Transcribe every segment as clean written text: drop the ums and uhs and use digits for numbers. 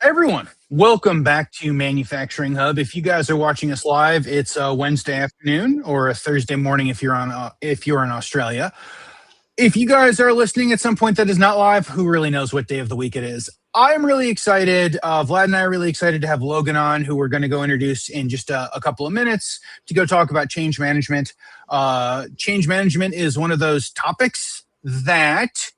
Everyone, welcome back to Manufacturing Hub. If you guys are watching us live, it's a Wednesday afternoon or a Thursday morning if you're in Australia. If you guys are listening at some point that is not live, who really knows what day of the week it is? I'm really excited. Vlad and I are really excited to have Logan on, who we're going to go introduce in just a couple of minutes to go talk about change management. Change management is one of those topics that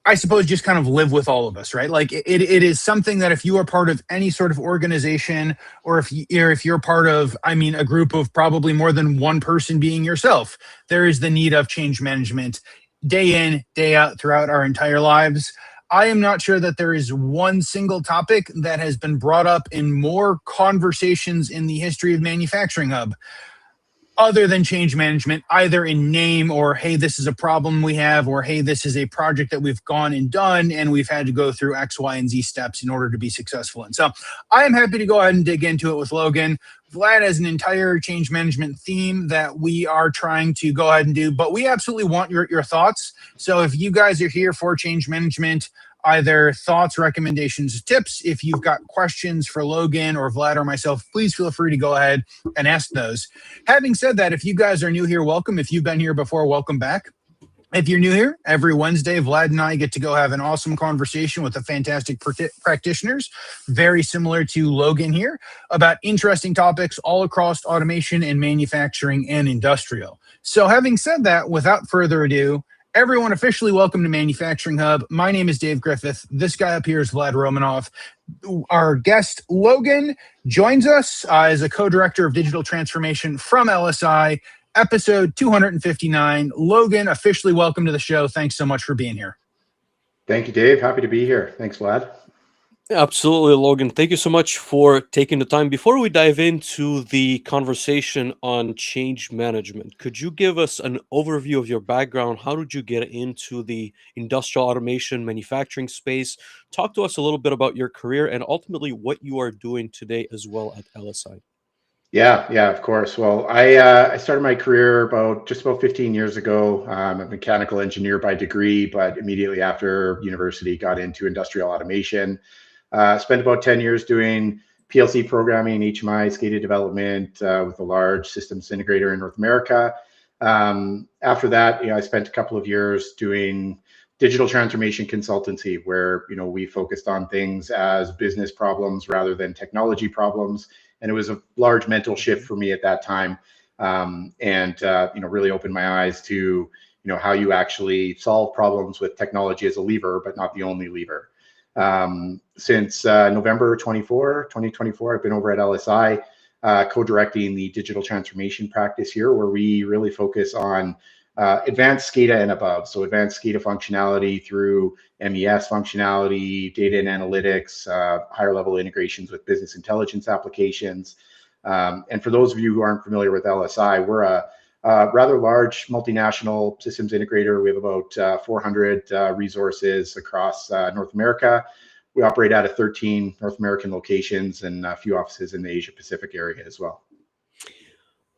I suppose just kind of live with all of us, right? Like it is something that if you are part of any sort of organization, or if you're part of, a group of probably more than one person being yourself, there is the need of change management day in, day out throughout our entire lives. I am not sure that there is one single topic that has been brought up in more conversations in the history of Manufacturing Hub other than change management, either in name or, hey, this is a problem we have, or, hey, this is a project that we've gone and done and we've had to go through X, Y, and Z steps in order to be successful. And so I am happy to go ahead and dig into it with Logan. Vlad has an entire change management theme that we are trying to go ahead and do, but we absolutely want your thoughts. So if you guys are here for change management, either thoughts, recommendations, tips, if you've got questions for Logan or Vlad or myself, please feel free to go ahead and ask those. Having said that, if you guys are new here, welcome. If you've been here before, welcome back. If you're new here, every Wednesday, Vlad and I get to go have an awesome conversation with the fantastic practitioners, very similar to Logan here, about interesting topics all across automation and manufacturing and industrial. So having said that, without further ado, everyone officially welcome to Manufacturing Hub. My name is Dave Griffith. This guy up here is Vlad Romanov. Our guest, Logan, joins us as a co-director of digital transformation from LSI, episode 259. Logan, officially welcome to the show. Thanks so much for being here. Thank you, Dave. Happy to be here. Thanks, Vlad. Absolutely, Logan. Thank you so much for taking the time. Before we dive into the conversation on change management, could you give us an overview of your background? How did you get into the industrial automation manufacturing space? Talk to us a little bit about your career and ultimately what you are doing today as well at LSI. Yeah, of course. Well, I started my career just about 15 years ago. I'm a mechanical engineer by degree, but immediately after university got into industrial automation. Spent about 10 years doing PLC programming, HMI, SCADA development with a large systems integrator in North America. After that, I spent a couple of years doing digital transformation consultancy, where we focused on things as business problems rather than technology problems. And it was a large mental shift for me at that time, and really opened my eyes to how you actually solve problems with technology as a lever, but not the only lever. Since November 2024, I've been over at LSI, co-directing the digital transformation practice here, where we really focus on advanced SCADA and above. So advanced SCADA functionality through MES functionality, data and analytics, higher level integrations with business intelligence applications. And for those of you who aren't familiar with LSI, we're a rather large multinational systems integrator. We have about 400 resources across North America. We operate out of 13 North American locations and a few offices in the Asia Pacific area as well.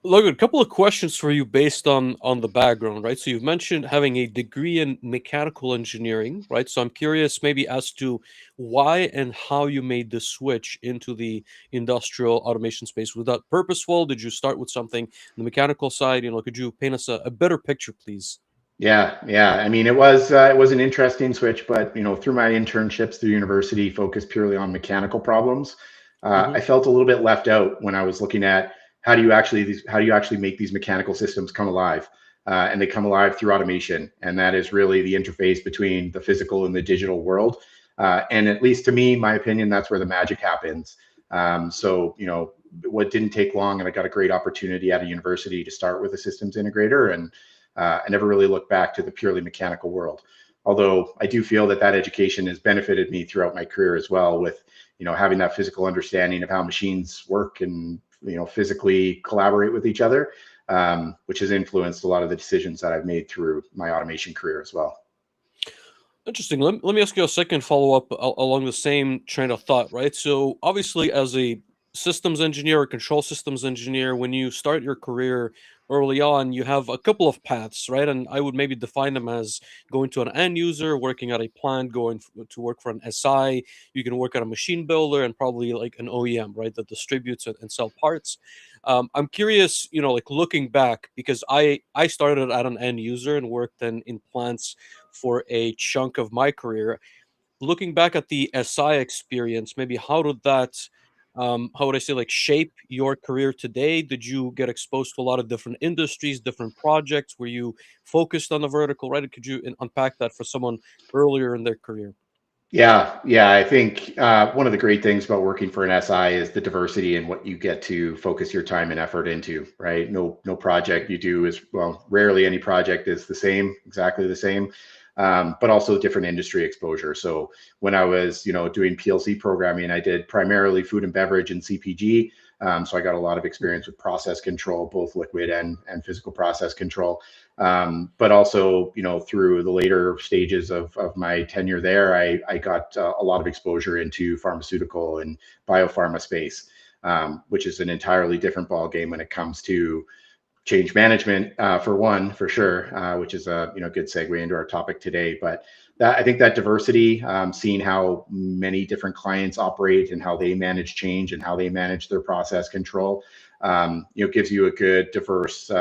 Logan, a couple of questions for you based on the background, right? So you've mentioned having a degree in mechanical engineering, right? So I'm curious maybe as to why and how you made the switch into the industrial automation space. Was that purposeful? Did you start with something on the mechanical side? Could you paint us a better picture, please? Yeah. I mean, it was an interesting switch, but through my internships through university, focused purely on mechanical problems. I felt a little bit left out when I was looking at how do you actually make these mechanical systems come alive, and they come alive through automation, and that is really the interface between the physical and the digital world. And at least to me, my opinion, that's where the magic happens. So what didn't take long, and I got a great opportunity at a university to start with a systems integrator, and I never really looked back to the purely mechanical world. Although I do feel that education has benefited me throughout my career as well, with having that physical understanding of how machines work and physically collaborate with each other, which has influenced a lot of the decisions that I've made through my automation career as well. Interesting. Let me ask you a second follow-up along the same train of thought, right? So obviously as a systems engineer or control systems engineer, when you start your career, early on, you have a couple of paths, right? And I would maybe define them as going to an end user, working at a plant, going to work for an SI. You can work at a machine builder and probably like an OEM, right, that distributes and sell parts. I'm curious, like looking back, because I started at an end user and worked in plants for a chunk of my career. Looking back at the SI experience, maybe how did that, how would I say, like shape your career today? Did you get exposed to a lot of different industries, different projects? Were you focused on the vertical, right? Could you unpack that for someone earlier in their career? Yeah. I think one of the great things about working for an SI is the diversity in what you get to focus your time and effort into, right? No project you do is, well, rarely any project is the same, exactly the same, but also different industry exposure. So when I was, doing PLC programming, I did primarily food and beverage and CPG. So I got a lot of experience with process control, both liquid and physical process control. But also, through the later stages of my tenure there, I got a lot of exposure into pharmaceutical and biopharma space, which is an entirely different ballgame when it comes to change management, for sure, which is a good segue into our topic today. But I think that diversity, seeing how many different clients operate and how they manage change and how they manage their process control, gives you a good diverse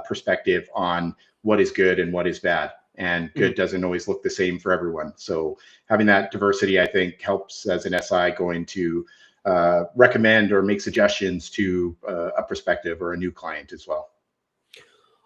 perspective on what is good and what is bad. And good doesn't always look the same for everyone. So having that diversity, I think, helps as an SI going to recommend or make suggestions to a prospective or a new client as well.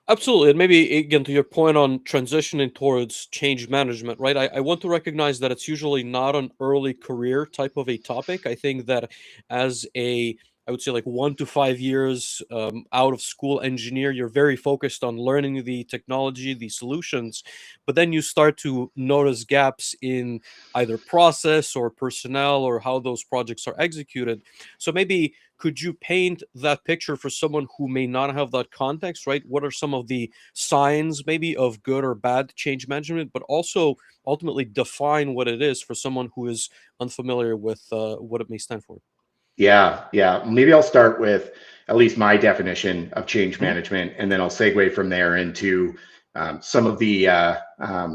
Absolutely. And maybe again, to your point on transitioning towards change management, right? I want to recognize that it's usually not an early career type of a topic. I think that as I would say like 1 to 5 years out of school engineer, you're very focused on learning the technology, the solutions, but then you start to notice gaps in either process or personnel or how those projects are executed. So maybe could you paint that picture for someone who may not have that context, right? What are some of the signs maybe of good or bad change management, but also ultimately define what it is for someone who is unfamiliar with what it may stand for? Yeah. Maybe I'll start with at least my definition of change Mhm. management, and then I'll segue from there into some of the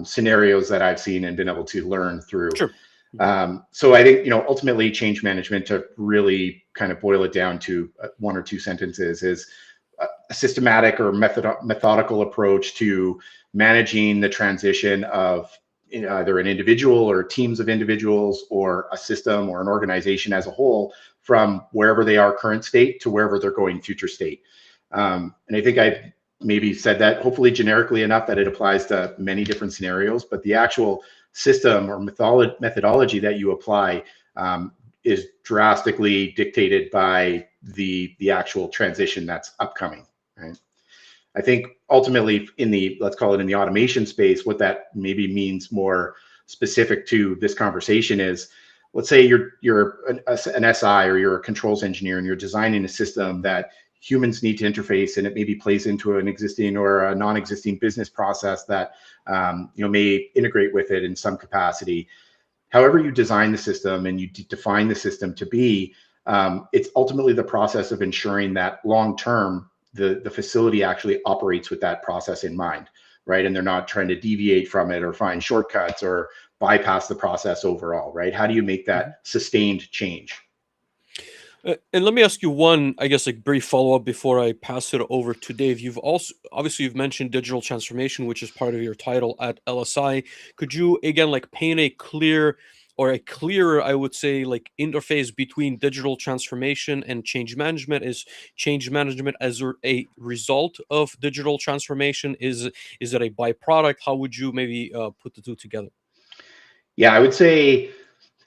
scenarios that I've seen and been able to learn through. Sure. So I think, ultimately change management, to really kind of boil it down to one or two sentences, is a systematic or methodical approach to managing the transition of either an individual or teams of individuals or a system or an organization as a whole from wherever they are current state to wherever they're going future state. And I think I've maybe said that hopefully generically enough that it applies to many different scenarios, but the actual system or methodology that you apply is drastically dictated by the actual transition that's upcoming, right? I think ultimately let's call it in the automation space, what that maybe means more specific to this conversation is, let's say you're an SI or you're a controls engineer and you're designing a system that humans need to interface, and it maybe plays into an existing or a non-existing business process that may integrate with it in some capacity. However you design the system and you define the system to be, it's ultimately the process of ensuring that long term the facility actually operates with that process in mind, right? And they're not trying to deviate from it or find shortcuts or bypass the process overall, right? How do you make that sustained change? And let me ask you one, I guess, like brief follow up before I pass it over to Dave. You've also obviously you've mentioned digital transformation, which is part of your title at LSI. Could you again like paint a clear or a clearer, I would say, like interface between digital transformation and change management? Is change management as a result of digital transformation? Is it a byproduct? How would you maybe put the two together? Yeah, I would say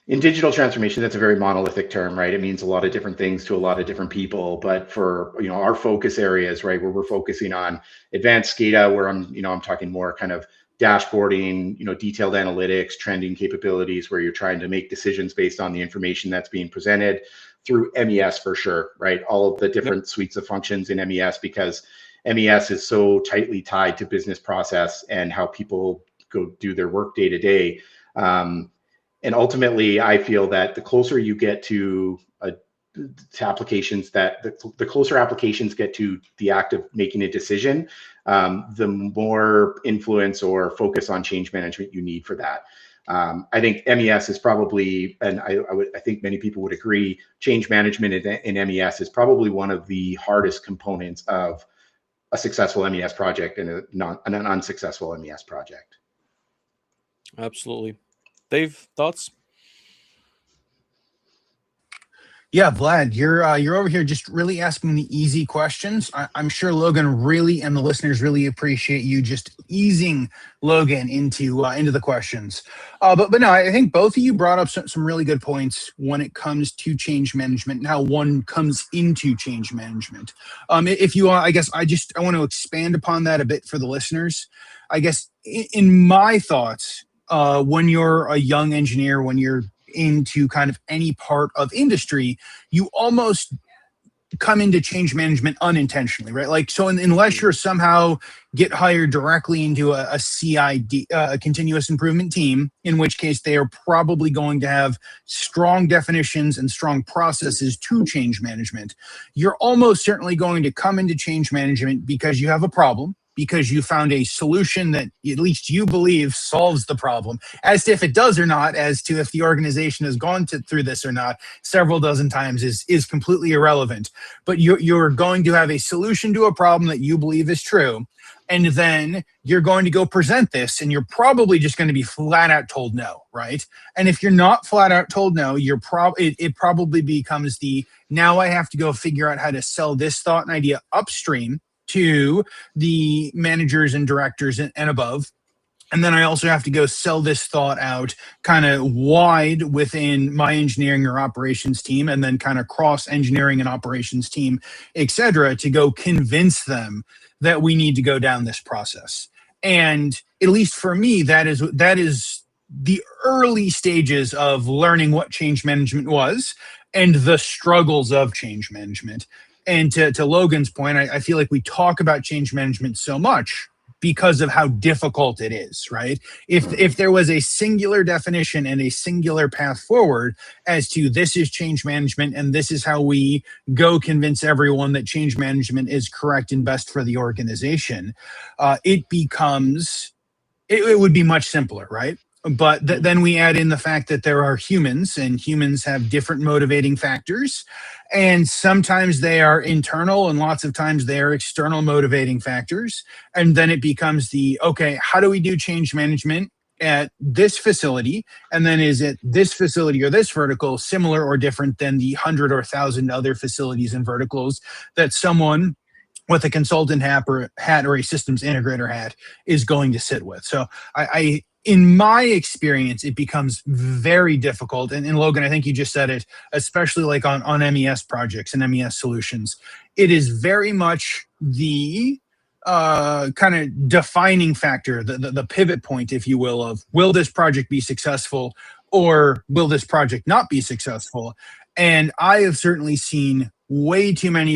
in digital transformation, that's a very monolithic term, right? It means a lot of different things to a lot of different people. But for our focus areas, right, where we're focusing on advanced SCADA, where I'm talking more kind of dashboarding, detailed analytics, trending capabilities, where you're trying to make decisions based on the information that's being presented through MES for sure, right? All of the Yep. different suites of functions in MES, because MES is so tightly tied to business process and how people go do their work day to day. And ultimately, I feel that the closer you get to to applications that the closer applications get to the act of making a decision, the more influence or focus on change management you need for that. I think MES is probably, and I think many people would agree, change management in MES is probably one of the hardest components of a successful MES project and an unsuccessful MES project. Absolutely. Dave, thoughts? Yeah, Vlad, you're over here just really asking the easy questions. I'm sure Logan really and the listeners really appreciate you just easing Logan into the questions. But no, I think both of you brought up some really good points when it comes to change management and how one comes into change management. If you want, I guess I want to expand upon that a bit for the listeners. I guess in my thoughts, when you're a young engineer, when you're into kind of any part of industry, you almost come into change management unintentionally, right? Like, so unless you're somehow get hired directly into a CID, a continuous improvement team, in which case they are probably going to have strong definitions and strong processes to change management, you're almost certainly going to come into change management because you have a problem, because you found a solution that at least you believe solves the problem. As to if it does or not, as to if the organization has gone through this or not, several dozen times is completely irrelevant. But you're going to have a solution to a problem that you believe is true. And then you're going to go present this, and you're probably just going to be flat out told no, right? And if you're not flat out told no, it probably becomes now I have to go figure out how to sell this thought and idea upstream to the managers and directors and above. And then I also have to go sell this thought out kind of wide within my engineering or operations team, and then kind of cross engineering and operations team, et cetera, to go convince them that we need to go down this process. And at least for me, that is the early stages of learning what change management was and the struggles of change management. And to Logan's point, I feel like we talk about change management so much because of how difficult it is, right? If there was a singular definition and a singular path forward as to this is change management and this is how we go convince everyone that change management is correct and best for the organization, it would be much simpler, right? But then we add in the fact that there are humans, and humans have different motivating factors. And sometimes they are internal, and lots of times they are external motivating factors. And then it becomes okay, how do we do change management at this facility? And then is it this facility or this vertical similar or different than the 100 or 1,000 other facilities and verticals that someone with a consultant hat or a systems integrator hat is going to sit with? So in my experience, it becomes very difficult. And Logan, I think you just said it, especially like on MES projects and MES solutions. It is very much the kind of defining factor, the pivot point, if you will this project be successful or will this project not be successful? And I have certainly seen way too many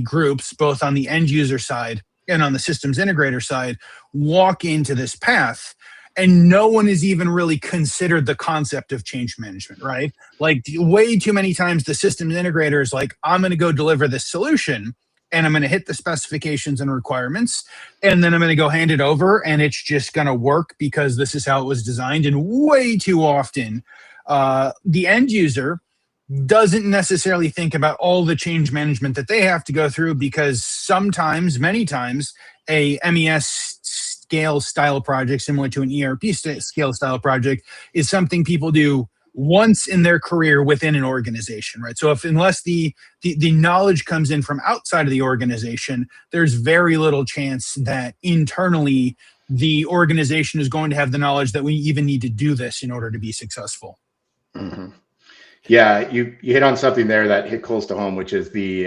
groups, both on the end user side and on the systems integrator side, walk into this path, and no one has even really considered the concept of change management, right? Like, way too many times the systems integrator is like, I'm going to go deliver this solution, and I'm going to hit the specifications and requirements, and then I'm going to go hand it over, and it's just going to work because this is how it was designed. And way too often, the end user doesn't necessarily think about all the change management that they have to go through, because many times, a MES scale style project, similar to an ERP scale style project, is something people do once in their career within an organization, right? So unless the knowledge comes in from outside of the organization, there's very little chance that internally the organization is going to have the knowledge that we even need to do this in order to be successful. Mm-hmm. Yeah, you hit on something there that hit close to home, which is the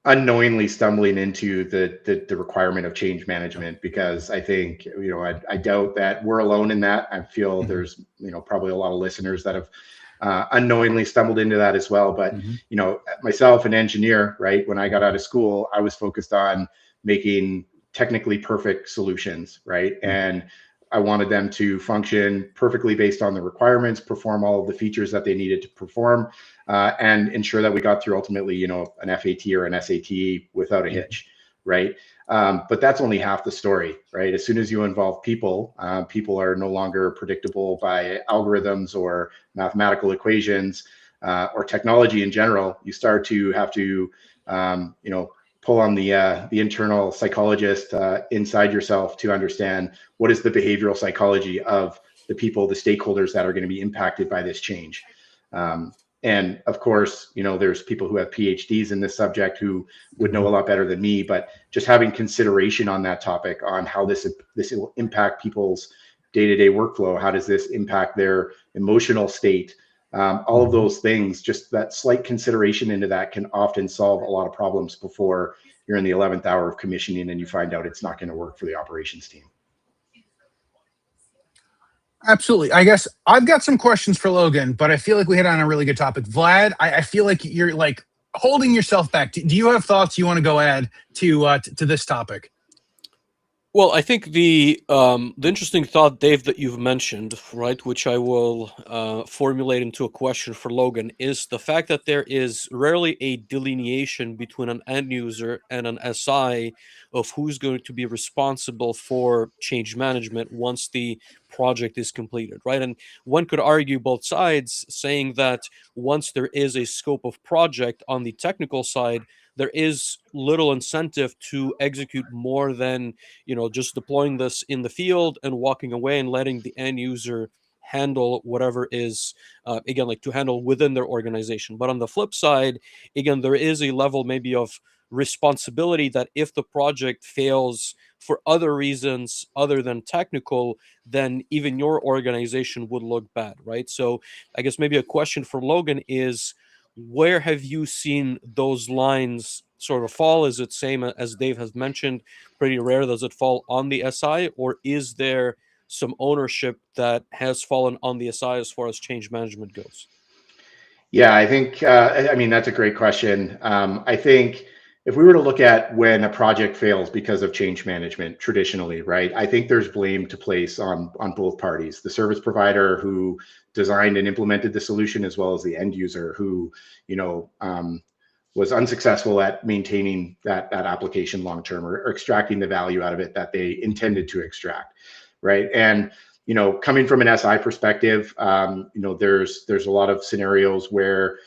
unknowingly stumbling into the requirement of change management. Because I think, I doubt that we're alone in that. I feel there's, probably a lot of listeners that have unknowingly stumbled into that as well. But, myself, an engineer, right, when I got out of school, I was focused on making technically perfect solutions, right? And I wanted them to function perfectly based on the requirements, perform all of the features that they needed to perform, and ensure that we got through ultimately, you know, an FAT or an SAT without a hitch, right? But that's only half the story, right? As soon as you involve people, people are no longer predictable by algorithms or mathematical equations or technology in general. You start to have to, you know, pull on the internal psychologist inside yourself to understand what is the behavioral psychology of the people, the stakeholders that are going to be impacted by this change. And of course, you know, there's people who have PhDs in this subject who would know a lot better than me, but just having consideration on that topic, on how this will impact people's day-to-day workflow, how does this impact their emotional state, all of those things, just that slight consideration into that can often solve a lot of problems before you're in the 11th hour of commissioning and you find out it's not going to work for the operations team. Absolutely. I guess I've got some questions for Logan, but I feel like we hit on a really good topic. Vlad, I feel like you're like holding yourself back. Do you have thoughts you want to go add to this topic? Well, I think the interesting thought, Dave, that you've mentioned, right, which I will formulate into a question for Logan, is the fact that there is rarely a delineation between an end user and an SI of who's going to be responsible for change management once the project is completed, right? And one could argue both sides, saying that once there is a scope of project on the technical side, there is little incentive to execute more than, you know, just deploying this in the field and walking away and letting the end user handle whatever is again, like to handle within their organization. But on the flip side, again, there is a level maybe of responsibility that if the project fails for other reasons other than technical, then even your organization would look bad, right? So I guess maybe a question for Logan is, where have you seen those lines sort of fall? Is it same as Dave has mentioned, pretty rare? Does it fall on the SI, or is there some ownership that has fallen on the SI as far as change management goes? Yeah, I think, I mean, that's a great question. I think if we were to look at when a project fails because of change management traditionally, right, I think there's blame to place on both parties, the service provider who designed and implemented the solution, as well as the end user who, you know, was unsuccessful at maintaining that application long term, or extracting the value out of it that they intended to extract, right? And you know, coming from an SI perspective, you know, there's a lot of scenarios where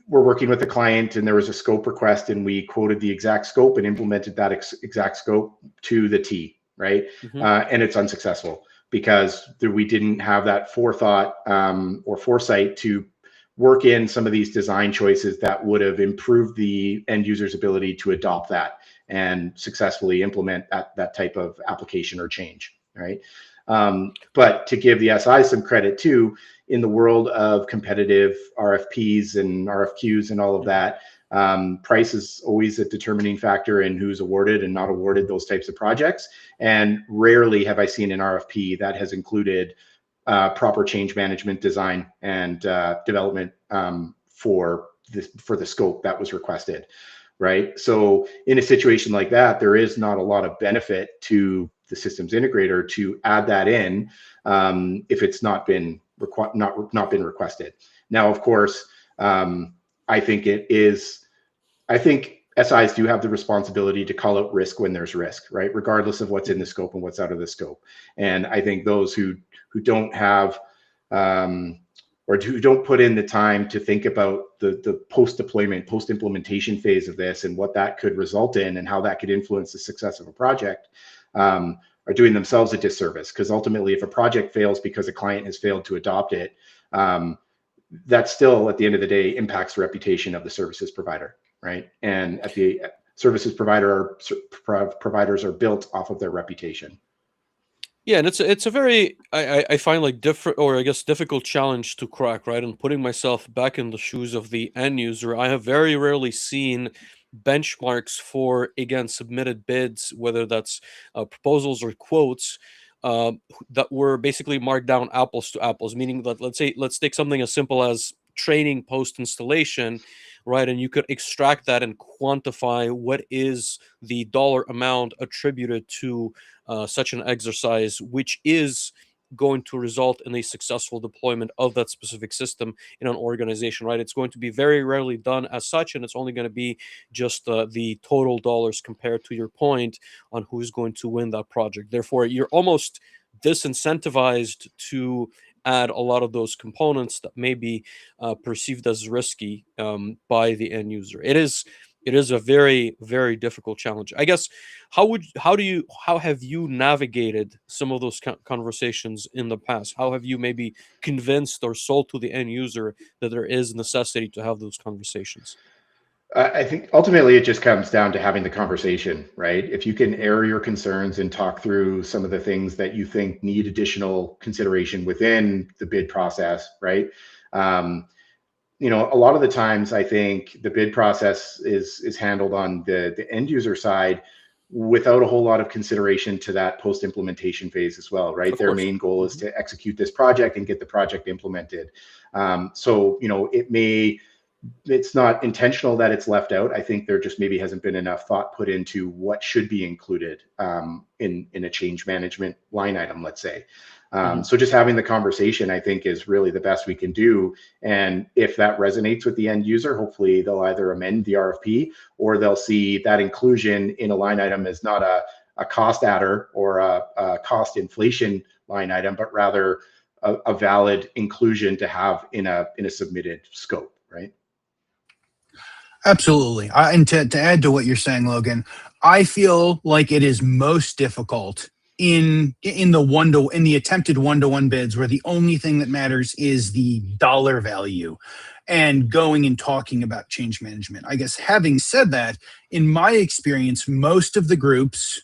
we're working with a client and there was a scope request and we quoted the exact scope and implemented that exact scope to the T, right? And it's unsuccessful because we didn't have that forethought or foresight to work in some of these design choices that would have improved the end user's ability to adopt that and successfully implement that type of application or change, right? But to give the SI some credit too, in the world of competitive RFPs and RFQs and all of that, price is always a determining factor in who's awarded and not awarded those types of projects. And rarely have I seen an RFP that has included proper change management design and development for the scope that was requested, right? So in a situation like that, there is not a lot of benefit to the systems integrator to add that in if it's not been requested. Now, of course, I think SIs do have the responsibility to call out risk when there's risk, right? Regardless of what's in the scope and what's out of the scope. And I think those who don't have or who don't put in the time to think about the post-deployment, post-implementation phase of this and what that could result in and how that could influence the success of a project are doing themselves a disservice. Because ultimately, if a project fails because a client has failed to adopt it, that still, at the end of the day, impacts the reputation of the services provider, right? And at the services providers are built off of their reputation. Yeah, and it's a very I find like different, or I guess difficult challenge to crack, right? And putting myself back in the shoes of the end user, I have very rarely seen benchmarks for, again, submitted bids, whether that's proposals or quotes, that were basically marked down apples to apples. Meaning that, let's take something as simple as training post installation, right? And you could extract that and quantify what is the dollar amount attributed to such an exercise, which is going to result in a successful deployment of that specific system in an organization, right? It's going to be very rarely done as such, and it's only going to be just the total dollars compared to your point on who's going to win that project. Therefore, you're almost disincentivized to add a lot of those components that may be perceived as risky by the end user. It is a very, very difficult challenge. I guess how have you navigated some of those conversations in the past? How have you maybe convinced or sold to the end user that there is necessity to have those conversations? I think ultimately it just comes down to having the conversation, right? If you can air your concerns and talk through some of the things that you think need additional consideration within the bid process, right? A lot of the times I think the bid process is handled on the end user side without a whole lot of consideration to that post-implementation phase as well, right? Their main goal is to execute this project and get the project implemented. So it's not intentional that it's left out. I think there just maybe hasn't been enough thought put into what should be included in a change management line item, let's say. So just having the conversation, I think, is really the best we can do. And if that resonates with the end user, hopefully they'll either amend the RFP or they'll see that inclusion in a line item as not a cost adder or a cost inflation line item, but rather a valid inclusion to have in a submitted scope, right? Absolutely. And to add to what you're saying, Logan, I feel like it is most difficult in the attempted one-to-one bids where the only thing that matters is the dollar value and going and talking about change management. I guess having said that, in my experience, most of the groups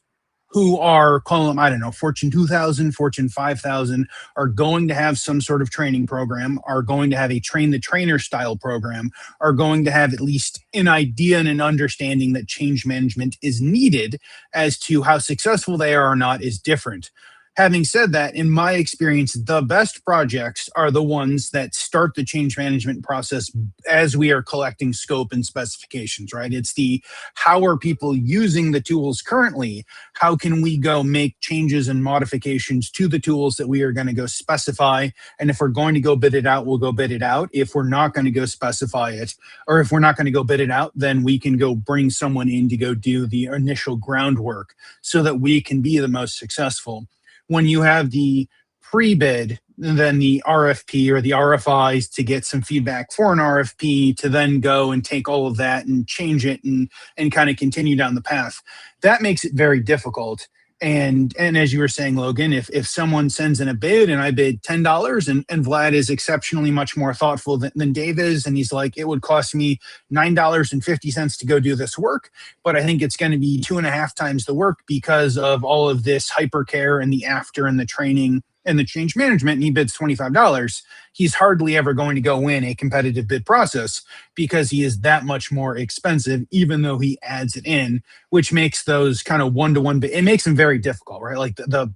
who are, call them, I don't know, Fortune 2000, Fortune 5000, are going to have some sort of training program, are going to have a train the trainer style program, are going to have at least an idea and an understanding that change management is needed. As to how successful they are or not is different. Having said that, in my experience, the best projects are the ones that start the change management process as we are collecting scope and specifications, right? It's the how are people using the tools currently? How can we go make changes and modifications to the tools that we are going to go specify? And if we're going to go bid it out, we'll go bid it out. If we're not going to go specify it, or if we're not going to go bid it out, then we can go bring someone in to go do the initial groundwork so that we can be the most successful. When you have the pre-bid, then the RFP or the RFIs to get some feedback for an RFP, to then go and take all of that and change it and kind of continue down the path. That makes it very difficult. And as you were saying, Logan, if someone sends in a bid and I bid $10 and Vlad is exceptionally much more thoughtful than Dave is, and he's like, it would cost me $9.50 to go do this work, but I think it's going to be 2.5 times the work because of all of this hypercare and the after and the training and the change management, and he bids $25, he's hardly ever going to go win a competitive bid process because he is that much more expensive, even though he adds it in, which makes those kind of one-to-one, it makes them very difficult, right? Like the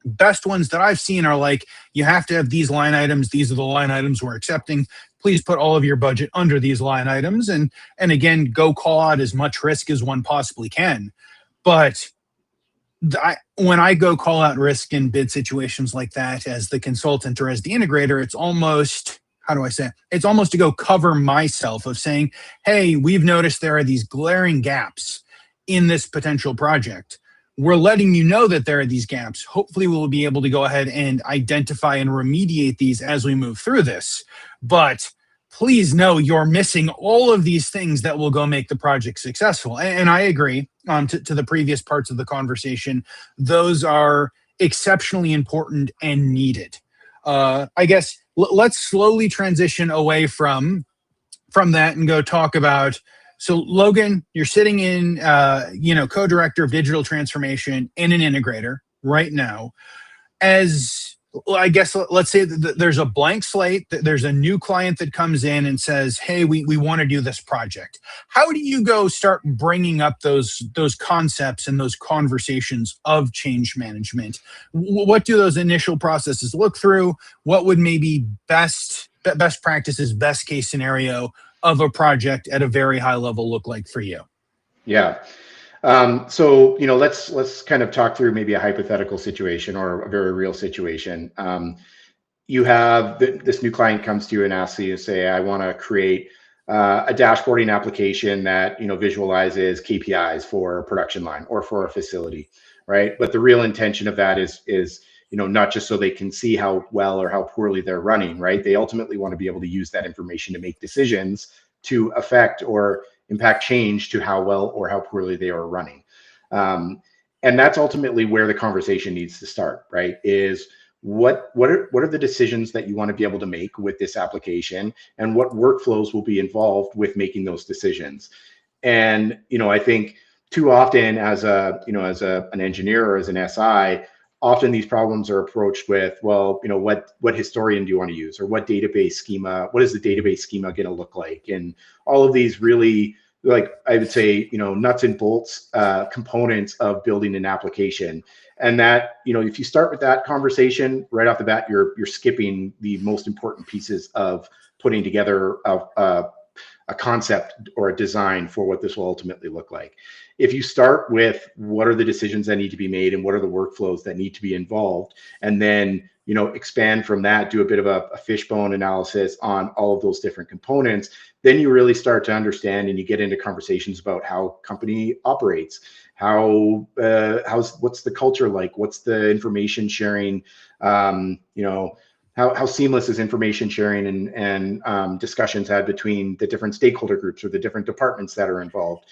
best ones that I've seen are like, you have to have these line items. These are the line items we're accepting. Please put all of your budget under these line items. And again, go call out as much risk as one possibly can. But when I go call out risk in bid situations like that as the consultant or as the integrator, it's almost, how do I say it? It's almost to go cover myself of saying, hey, we've noticed there are these glaring gaps in this potential project. We're letting you know that there are these gaps. Hopefully we'll be able to go ahead and identify and remediate these as we move through this. But please know you're missing all of these things that will go make the project successful. And I agree to the previous parts of the conversation. Those are exceptionally important and needed. I guess let's slowly transition away from that and go talk about, so Logan, you're sitting in, co-director of digital transformation in an integrator right now. As I guess, let's say that there's a blank slate, that there's a new client that comes in and says, hey, we want to do this project. How do you go start bringing up those concepts and those conversations of change management? What do those initial processes look through? What would maybe best practices, best case scenario of a project at a very high level look like for you? Yeah. So, let's kind of talk through maybe a hypothetical situation or a very real situation. You have this new client comes to you and asks you to say, I want to create a dashboarding application that, visualizes KPIs for a production line or for a facility, right? But the real intention of that is not just so they can see how well or how poorly they're running, right? They ultimately want to be able to use that information to make decisions to affect or impact change to how well or how poorly they are running. And that's ultimately where the conversation needs to start, right? Is what are the decisions that you want to be able to make with this application, and what workflows will be involved with making those decisions? And I think too often as an engineer or as an SI, often these problems are approached with, well, what historian do you want to use, or what is the database schema going to look like, and all of these really, like, I would say, nuts and bolts components of building an application. And that, if you start with that conversation right off the bat, you're skipping the most important pieces of putting together a concept or a design for what this will ultimately look like. If you start with what are the decisions that need to be made and what are the workflows that need to be involved, and then expand from that, do a bit of a fishbone analysis on all of those different components, then you really start to understand, and you get into conversations about how company operates, what's the culture like, what's the information sharing, how seamless is information sharing and discussions had between the different stakeholder groups or the different departments that are involved.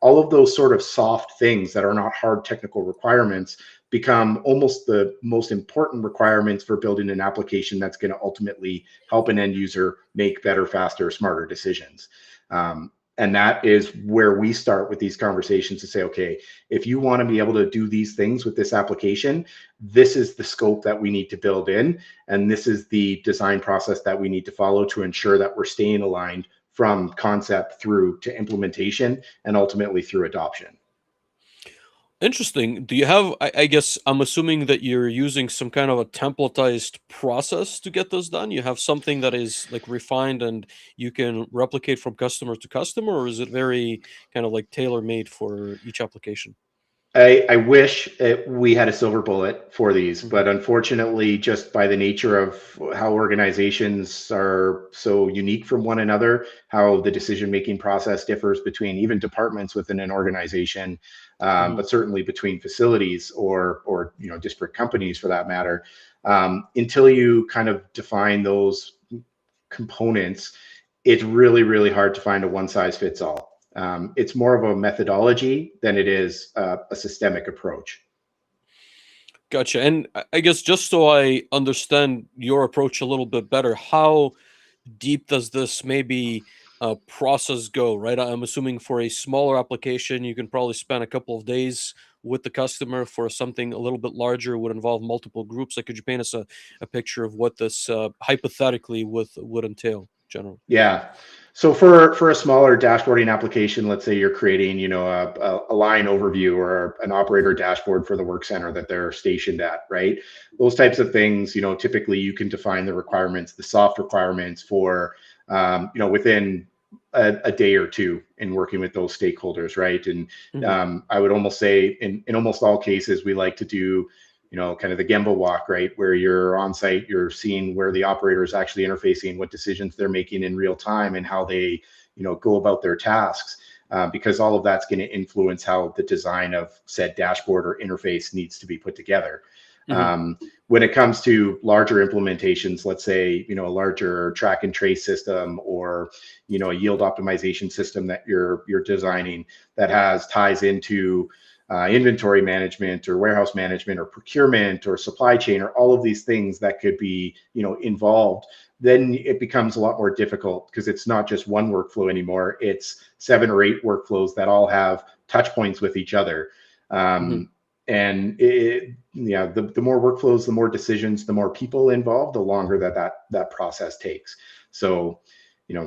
All of those sort of soft things that are not hard technical requirements become almost the most important requirements for building an application that's going to ultimately help an end user make better, faster, smarter decisions. And that is where we start with these conversations to say, okay, if you want to be able to do these things with this application, this is the scope that we need to build in. And this is the design process that we need to follow to ensure that we're staying aligned from concept through to implementation and ultimately through adoption. Interesting. Do you have, I guess I'm assuming that you're using some kind of a templatized process to get this done? You have something that is like refined and you can replicate from customer to customer, or is it very kind of like tailor-made for each application? I wish we had a silver bullet for these, Mhm. but unfortunately, just by the nature of how organizations are so unique from one another, how the decision-making process differs between even departments within an organization, Mhm. but certainly between facilities or disparate companies for that matter, until you kind of define those components, it's really, really hard to find a one size fits all. It's more of a methodology than it is a systemic approach. Gotcha. And I guess just so I understand your approach a little bit better, how deep does this maybe process go, right? I'm assuming for a smaller application, you can probably spend a couple of days with the customer. For something a little bit larger, would involve multiple groups. Like, could you paint us a picture of what this hypothetically would entail, generally? Yeah. So for a smaller dashboarding application, let's say you're creating, a line overview or an operator dashboard for the work center that they're stationed at, right? Those types of things, typically you can define the requirements, the soft requirements for, within a day or two in working with those stakeholders, right? And Hmm. I would almost say in almost all cases, we like to do kind of the Gemba walk, right? Where you're on site, you're seeing where the operator is actually interfacing, what decisions they're making in real time, and how they, go about their tasks. Because all of that's going to influence how the design of said dashboard or interface needs to be put together. Hmm. When it comes to larger implementations, let's say, a larger track and trace system or, a yield optimization system that you're designing that has ties into inventory management or warehouse management or procurement or supply chain or all of these things that could be involved, then it becomes a lot more difficult because it's not just one workflow anymore. It's 7 or 8 workflows that all have touch points with each other. Hmm. And the more workflows, the more decisions, the more people involved, the longer that process takes. So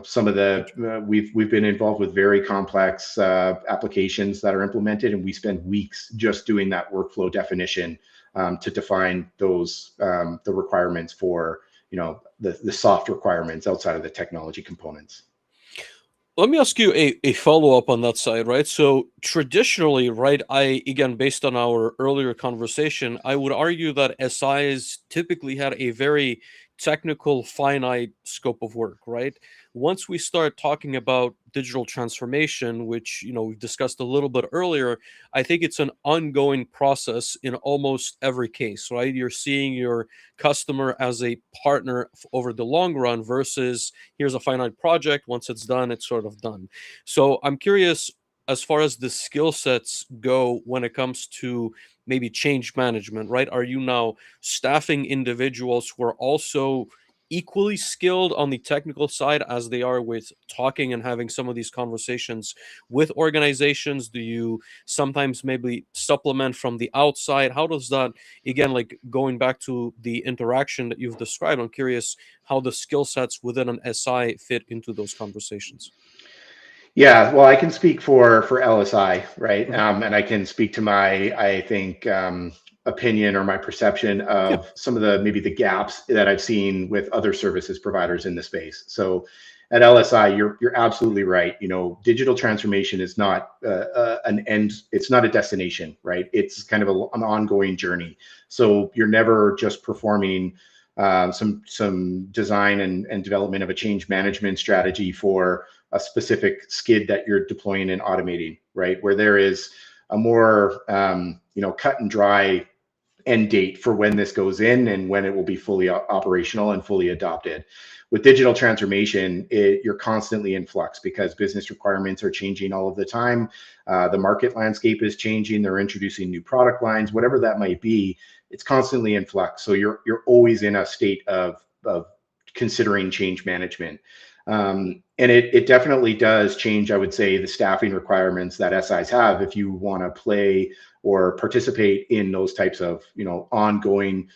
some of the Gotcha. we've been involved with very complex applications that are implemented, and we spend weeks just doing that workflow definition to define those the requirements for the soft requirements outside of the technology components. Let me ask you a follow-up on that side, right? So traditionally, right, again, based on our earlier conversation, I would argue that SIs typically had a very technical, finite scope of work, right? Once we start talking about digital transformation, which, we've discussed a little bit earlier, I think it's an ongoing process in almost every case, right? You're seeing your customer as a partner over the long run versus here's a finite project. Once it's done, it's sort of done. So I'm curious, as far as the skill sets go when it comes to maybe change management, right? Are you now staffing individuals who are also equally skilled on the technical side as they are with talking and having some of these conversations with organizations? Do you sometimes maybe supplement from the outside? How does that, again, like going back to the interaction that you've described, I'm curious how the skill sets within an SI fit into those conversations. Yeah, well, I can speak for LSI, right? Mhm. And I can speak to my, I think, opinion or my perception Yeah. of some of the maybe the gaps that I've seen with other services providers in the space. So at LSI, you're absolutely right. Digital transformation is not an end; it's not a destination, right? It's kind of an ongoing journey. So you're never just performing some design and development of a change management strategy for a specific skid that you're deploying and automating, right? Where there is a more cut and dry end date for when this goes in and when it will be fully operational and fully adopted. With digital transformation, you're constantly in flux because business requirements are changing all of the time. The market landscape is changing. They're introducing new product lines, whatever that might be. It's constantly in flux. So you're always in a state of considering change management. And it definitely does change, I would say, the staffing requirements that SIs have if you want to play or participate in those types of ongoing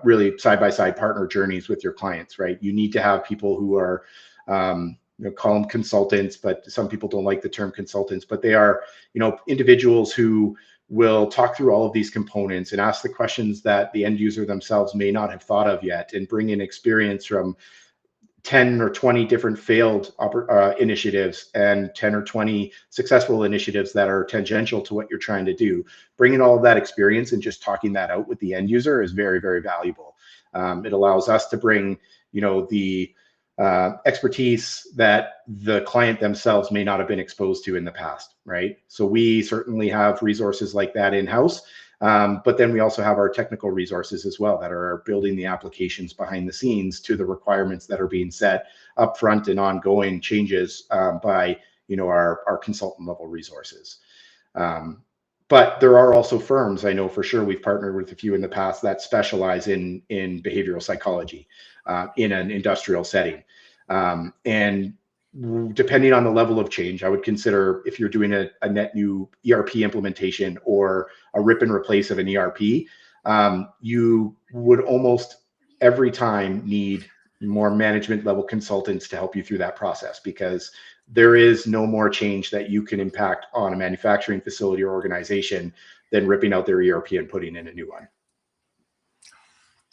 really side-by-side partner journeys with your clients, right? You need to have people who are call them consultants, but some people don't like the term consultants, but they are individuals who will talk through all of these components and ask the questions that the end user themselves may not have thought of yet, and bring in experience from 10 or 20 different failed initiatives and 10 or 20 successful initiatives that are tangential to what you're trying to do. Bringing all of that experience and just talking that out with the end user is very, very valuable. It allows us to bring, the expertise that the client themselves may not have been exposed to in the past, right? So we certainly have resources like that in-house. But then we also have our technical resources as well that are building the applications behind the scenes to the requirements that are being set upfront and ongoing changes by our consultant level resources. But there are also firms, I know for sure, we've partnered with a few in the past that specialize in behavioral psychology in an industrial setting. And depending on the level of change, I would consider if you're doing a net new ERP implementation or a rip and replace of an ERP, you would almost every time need more management level consultants to help you through that process, because there is no more change that you can impact on a manufacturing facility or organization than ripping out their ERP and putting in a new one.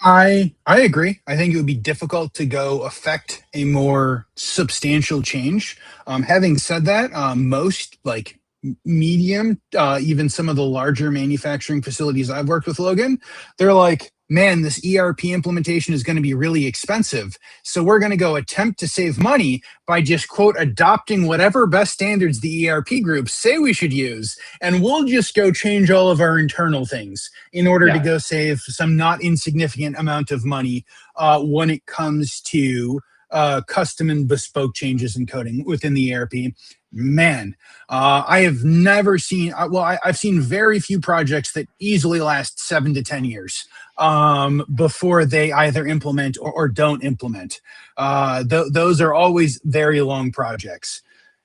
I agree. I think it would be difficult to go affect a more substantial change. Having said that, most like medium, even some of the larger manufacturing facilities I've worked with, Logan, they're like, man, this ERP implementation is going to be really expensive. So we're going to go attempt to save money by just, quote, adopting whatever best standards the ERP groups say we should use. And we'll just go change all of our internal things in order to go save some not insignificant amount of money when it comes to custom and bespoke changes in coding within the ERP. Man, I have never seen, I've seen very few projects that easily last 7 to 10 years before they either implement or don't implement. Those are always very long projects.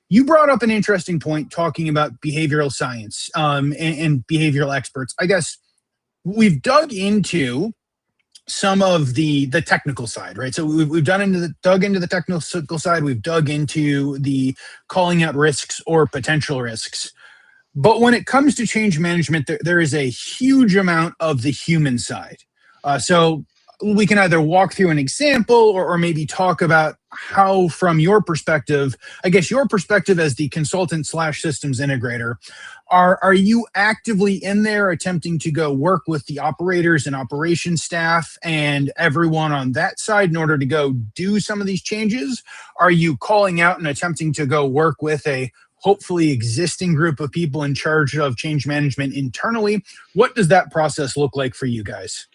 You brought up an interesting point talking about behavioral science and behavioral experts. I guess we've dug into some of the technical side, right? So we've dug into the technical side. We've dug into the calling out risks or potential risks. But when it comes to change management, there is a huge amount of the human side. So we can either walk through an example or maybe talk about how, from your perspective, I guess your perspective as the consultant slash systems integrator, are you actively in there attempting to go work with the operators and operations staff and everyone on that side in order to go do some of these changes? Are you calling out and attempting to go work with a hopefully existing group of people in charge of change management internally? What does that process look like for you guys?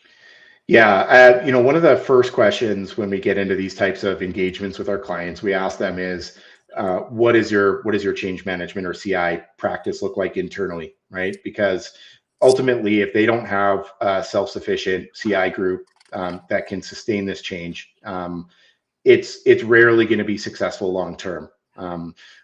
Yeah, one of the first questions when we get into these types of engagements with our clients, we ask them is, what is your change management or CI practice look like internally, right? Because ultimately, if they don't have a self-sufficient CI group that can sustain this change, it's rarely going to be successful long term.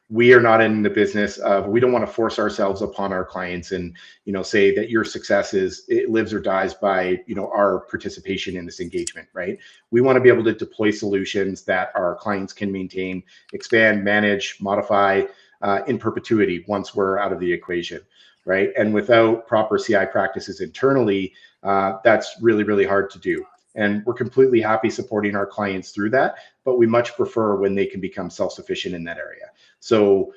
We are not in the business of, we don't want to force ourselves upon our clients and say that your success it lives or dies by our participation in this engagement, right? We want to be able to deploy solutions that our clients can maintain, expand, manage, modify in perpetuity once we're out of the equation, right? And without proper CI practices internally, that's really, really hard to do. And we're completely happy supporting our clients through that, but we much prefer when they can become self-sufficient in that area. So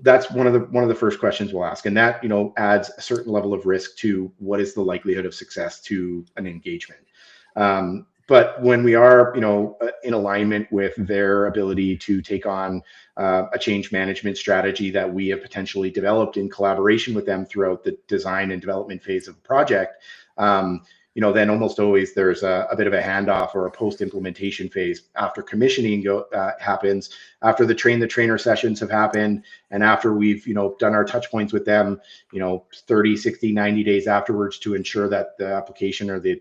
that's one of the first questions we'll ask, and that adds a certain level of risk to what is the likelihood of success to an engagement. But when we are in alignment with their ability to take on a change management strategy that we have potentially developed in collaboration with them throughout the design and development phase of the project, then almost always there's a bit of a handoff or a post-implementation phase after commissioning happens, after the trainer sessions have happened, and after we've done our touch points with them 30, 60, 90 days afterwards to ensure that the application or the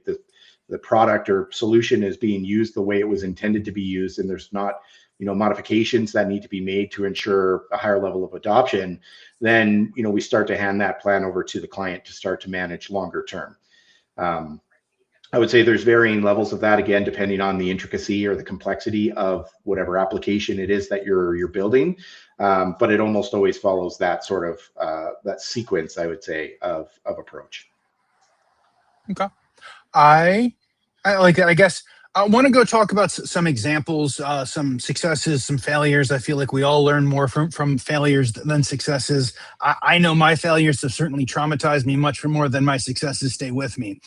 product or solution is being used the way it was intended to be used, and there's not modifications that need to be made to ensure a higher level of adoption. Then we start to hand that plan over to the client to start to manage longer term. I would say there's varying levels of that, again, depending on the intricacy or the complexity of whatever application it is that you're building. But it almost always follows that sort of that sequence, I would say, of approach. Okay. I like that. I guess I want to go talk about some examples, some successes, some failures. I feel like we all learn more from failures than successes. I know my failures have certainly traumatized me much more than my successes stay with me.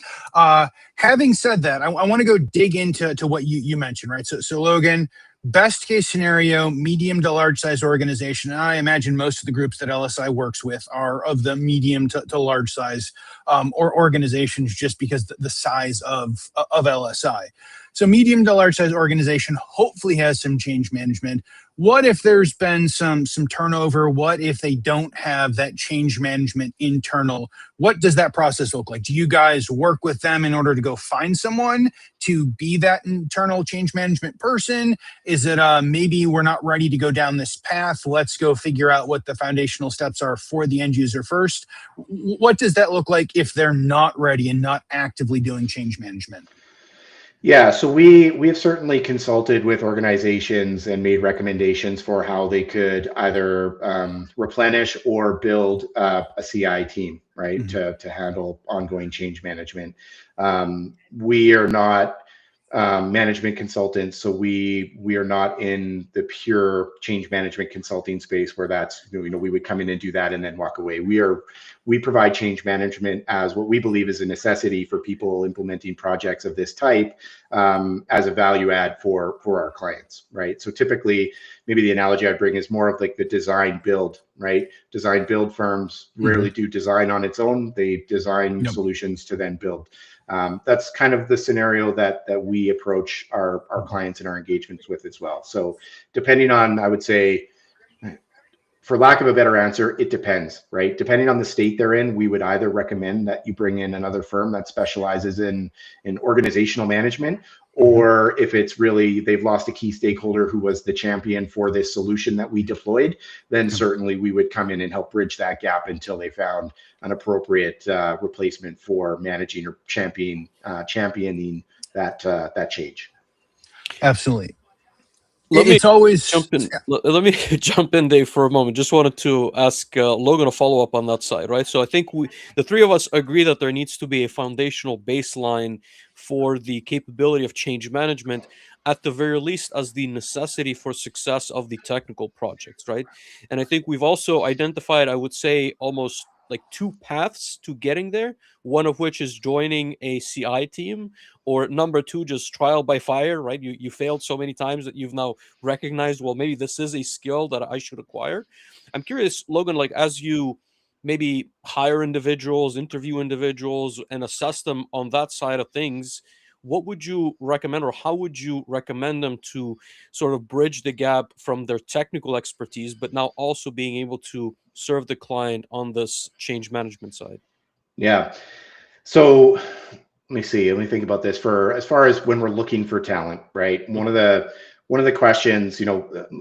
Having said that, I want to go dig into what you mentioned, right? So Logan, best case scenario, medium to large size organization. And I imagine most of the groups that LSI works with are of the medium to large size or organizations, just because the size of LSI. So medium to large size organization hopefully has some change management. What if there's been some turnover? What if they don't have that change management internal? What does that process look like? Do you guys work with them in order to go find someone to be that internal change management person? Is it maybe we're not ready to go down this path? Let's go figure out what the foundational steps are for the end user first. What does that look like if they're not ready and not actively doing change management? Yeah, so we have certainly consulted with organizations and made recommendations for how they could either replenish or build a CI team, right, to handle ongoing change management. We are not management consultants, so we are not in the pure change management consulting space where that's we would come in and do that and then walk away. We provide change management as what we believe is a necessity for people implementing projects of this type, as a value add for our clients, right? So typically, maybe the analogy I bring is more of like the design build, right? Design build firms rarely do design on its own; they design solutions to then build. That's kind of the scenario that we approach our clients and our engagements with as well. So depending on, I would say, for lack of a better answer, it depends, right? Depending on the state they're in, we would either recommend that you bring in another firm that specializes in organizational management, or if it's really they've lost a key stakeholder who was the champion for this solution that we deployed, then certainly we would come in and help bridge that gap until they found an appropriate replacement for managing or championing that change. Absolutely. Let me It's always jump in. Let me jump in, Dave, for a moment. Just wanted to ask Logan a follow up on that side, right? So I think the three of us, agree that there needs to be a foundational baseline for the capability of change management, at the very least, as the necessity for success of the technical projects, right? And I think we've also identified, I would say, almost like two paths to getting there. One of which is joining a CI team, or number two, just trial by fire, right? You failed so many times that you've now recognized, well, maybe this is a skill that I should acquire. I'm curious, Logan, like, as you maybe hire individuals, interview individuals, and assess them on that side of things, what would you recommend, or how would you recommend them to sort of bridge the gap from their technical expertise, but now also being able to serve the client on this change management side? Yeah. So let me see. Let me think about this. For as far as when we're looking for talent, right? One of the questions,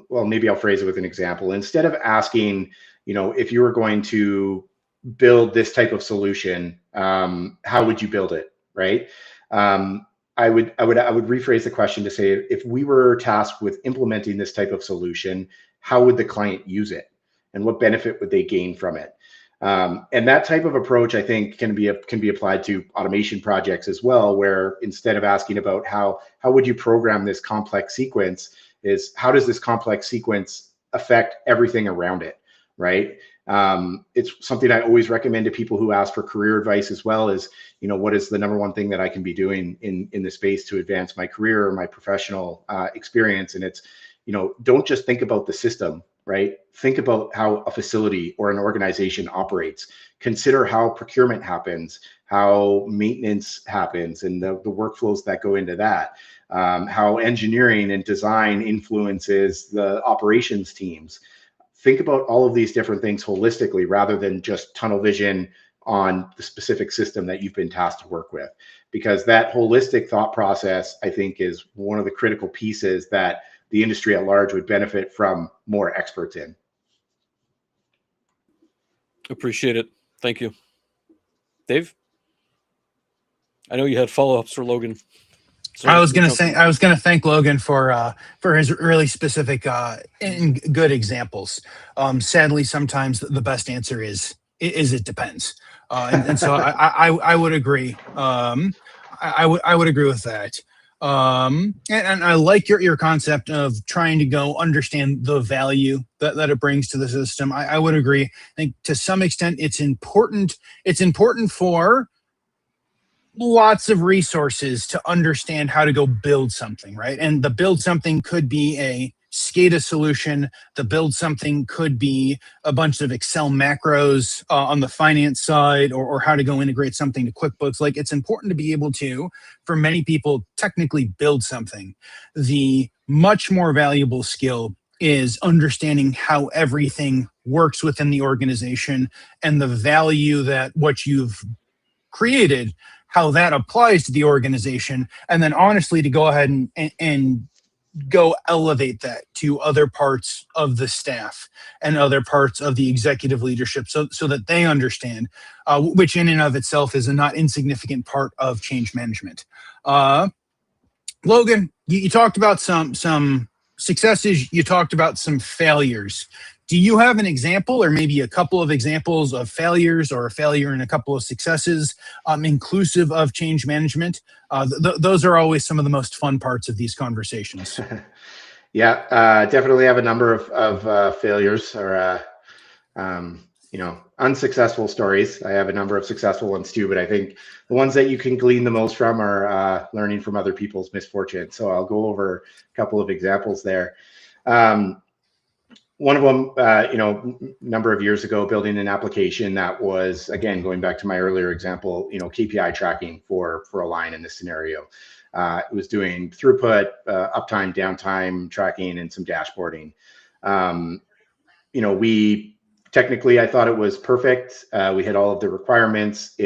well, maybe I'll phrase it with an example. Instead of asking, if you were going to build this type of solution, how would you build it, right? I would rephrase the question to say, if we were tasked with implementing this type of solution, how would the client use it, and what benefit would they gain from it? And that type of approach, I think, can be applied to automation projects as well, where instead of asking about how would you program this complex sequence, is how does this complex sequence affect everything around it, right? It's something I always recommend to people who ask for career advice as well, is, what is the number one thing that I can be doing in the space to advance my career or my professional experience? And it's, don't just think about the system, right? Think about how a facility or an organization operates. Consider how procurement happens, how maintenance happens, and the workflows that go into that. How engineering and design influences the operations teams. Think about all of these different things holistically, rather than just tunnel vision on the specific system that you've been tasked to work with. Because that holistic thought process, I think, is one of the critical pieces that the industry at large would benefit from more experts in. Appreciate it. Thank you. Dave? I know you had follow-ups for Logan. So I was going to thank Logan for his really specific and good examples. Sadly, sometimes the best answer is it depends, and so I would agree. I would agree with that. And I like your concept of trying to go understand the value that it brings to the system. I would agree. I think to some extent it's important. It's important for lots of resources to understand how to go build something, right? And the build something could be a SCADA solution. The build something could be a bunch of Excel macros on the finance side, or how to go integrate something to QuickBooks. Like, it's important to be able to, for many people, technically build something. The much more valuable skill is understanding how everything works within the organization, and the value that what you've created, how that applies to the organization, and then honestly to go ahead and go elevate that to other parts of the staff and other parts of the executive leadership, so that they understand, which in and of itself is a not insignificant part of change management. Logan, you talked about some successes, you talked about some failures. Do you have an example, or maybe a couple of examples of failures, or a failure and a couple of successes, inclusive of change management? Those are always some of the most fun parts of these conversations. Yeah, definitely have a number of failures, or unsuccessful stories. I have a number of successful ones too, but I think the ones that you can glean the most from are learning from other people's misfortune. So I'll go over a couple of examples there. One of them, number of years ago, building an application that was, again, going back to my earlier example, KPI tracking for a line in this scenario. It was doing throughput, uptime, downtime tracking, and some dashboarding. Technically, I thought it was perfect. We had all of the requirements.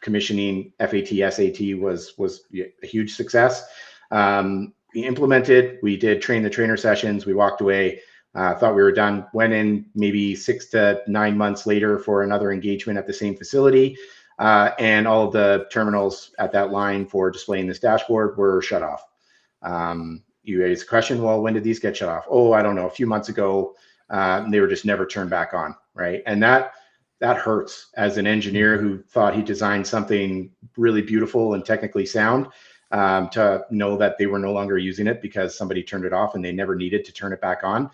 Commissioning FAT, SAT was a huge success. We implemented, we did train the trainer sessions, we walked away. Thought we were done, went in maybe 6 to 9 months later for another engagement at the same facility. And all of the terminals at that line for displaying this dashboard were shut off. you raise a question, well, when did these get shut off? Oh, I don't know, a few months ago. They were just never turned back on, right? And that hurts as an engineer who thought he designed something really beautiful and technically sound, to know that they were no longer using it because somebody turned it off and they never needed to turn it back on,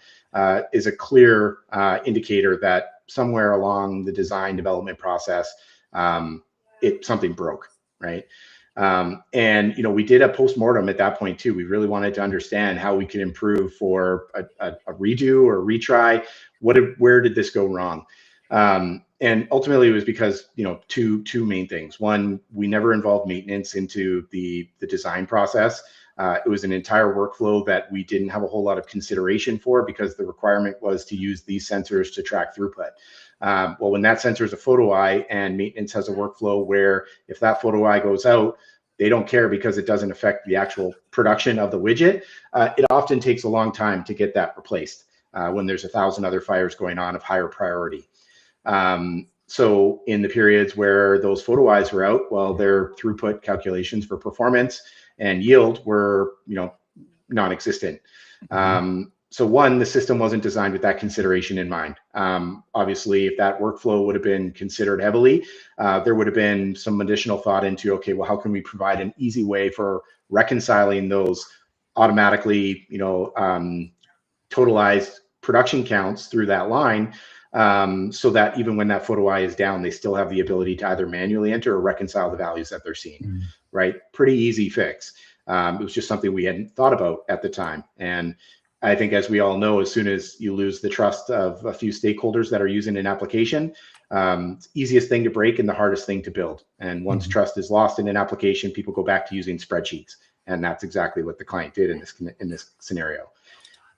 is a clear indicator that somewhere along the design development process, something broke, right? And we did a postmortem at that point too. We really wanted to understand how we could improve for a redo or retry. Where did this go wrong? And ultimately, it was because two main things. One, we never involved maintenance into the design process. It was an entire workflow that we didn't have a whole lot of consideration for because the requirement was to use these sensors to track throughput. Well, when that sensor is a photo eye and maintenance has a workflow where if that photo eye goes out, they don't care because it doesn't affect the actual production of the widget. It often takes a long time to get that replaced when there's 1,000 other fires going on of higher priority. So in the periods where those photo eyes were out, well, their throughput calculations for performance and yield were, non-existent. So one, the system wasn't designed with that consideration in mind. Obviously, if that workflow would have been considered heavily, there would have been some additional thought into, okay, well, how can we provide an easy way for reconciling those automatically, totalized production counts through that line, so that even when that photo eye is down, they still have the ability to either manually enter or reconcile the values that they're seeing, right? Pretty easy fix. It was just something we hadn't thought about at the time. And I think, as we all know, as soon as you lose the trust of a few stakeholders that are using an application, it's the easiest thing to break and the hardest thing to build. And once trust is lost in an application, people go back to using spreadsheets. And that's exactly what the client did in this scenario.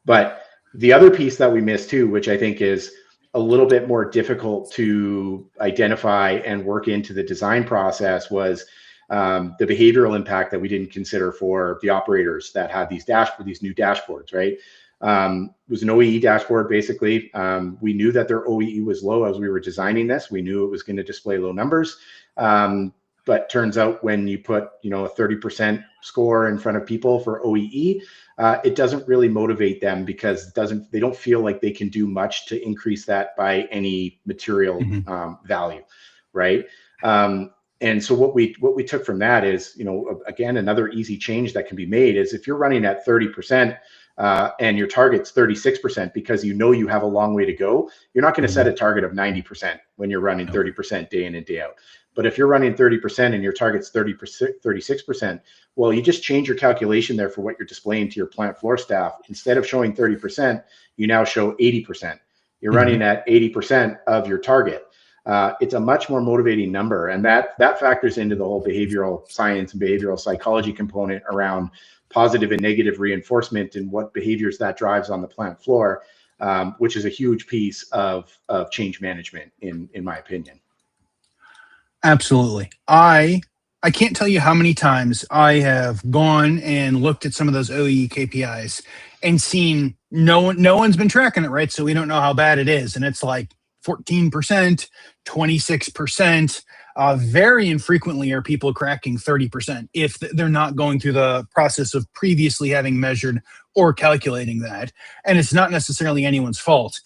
But the other piece that we missed too, which I think is a little bit more difficult to identify and work into the design process, was the behavioral impact that we didn't consider for the operators that had these new dashboards, right? It was an OEE dashboard, basically. We knew that their OEE was low as we were designing this. We knew it was going to display low numbers. But turns out when you put, a 30% score in front of people for OEE, it doesn't really motivate them because they don't feel like they can do much to increase that by any material value, right? And so what we took from that is, again, another easy change that can be made is if you're running at 30% and your target's 36% because you have a long way to go, you're not going to set a target of 90% when you're running 30% day in and day out. But if you're running 30% and your target's 36%, well, you just change your calculation there for what you're displaying to your plant floor staff. Instead of showing 30%, you now show 80%. You're running at 80% of your target. It's a much more motivating number. And that factors into the whole behavioral science and behavioral psychology component around positive and negative reinforcement and what behaviors that drives on the plant floor, which is a huge piece of change management, in my opinion. Absolutely. I can't tell you how many times I have gone and looked at some of those OEE KPIs and seen no one's been tracking it, right? So we don't know how bad it is. And it's like 14%, 26%. Very infrequently are people cracking 30% if they're not going through the process of previously having measured or calculating that. And it's not necessarily anyone's fault.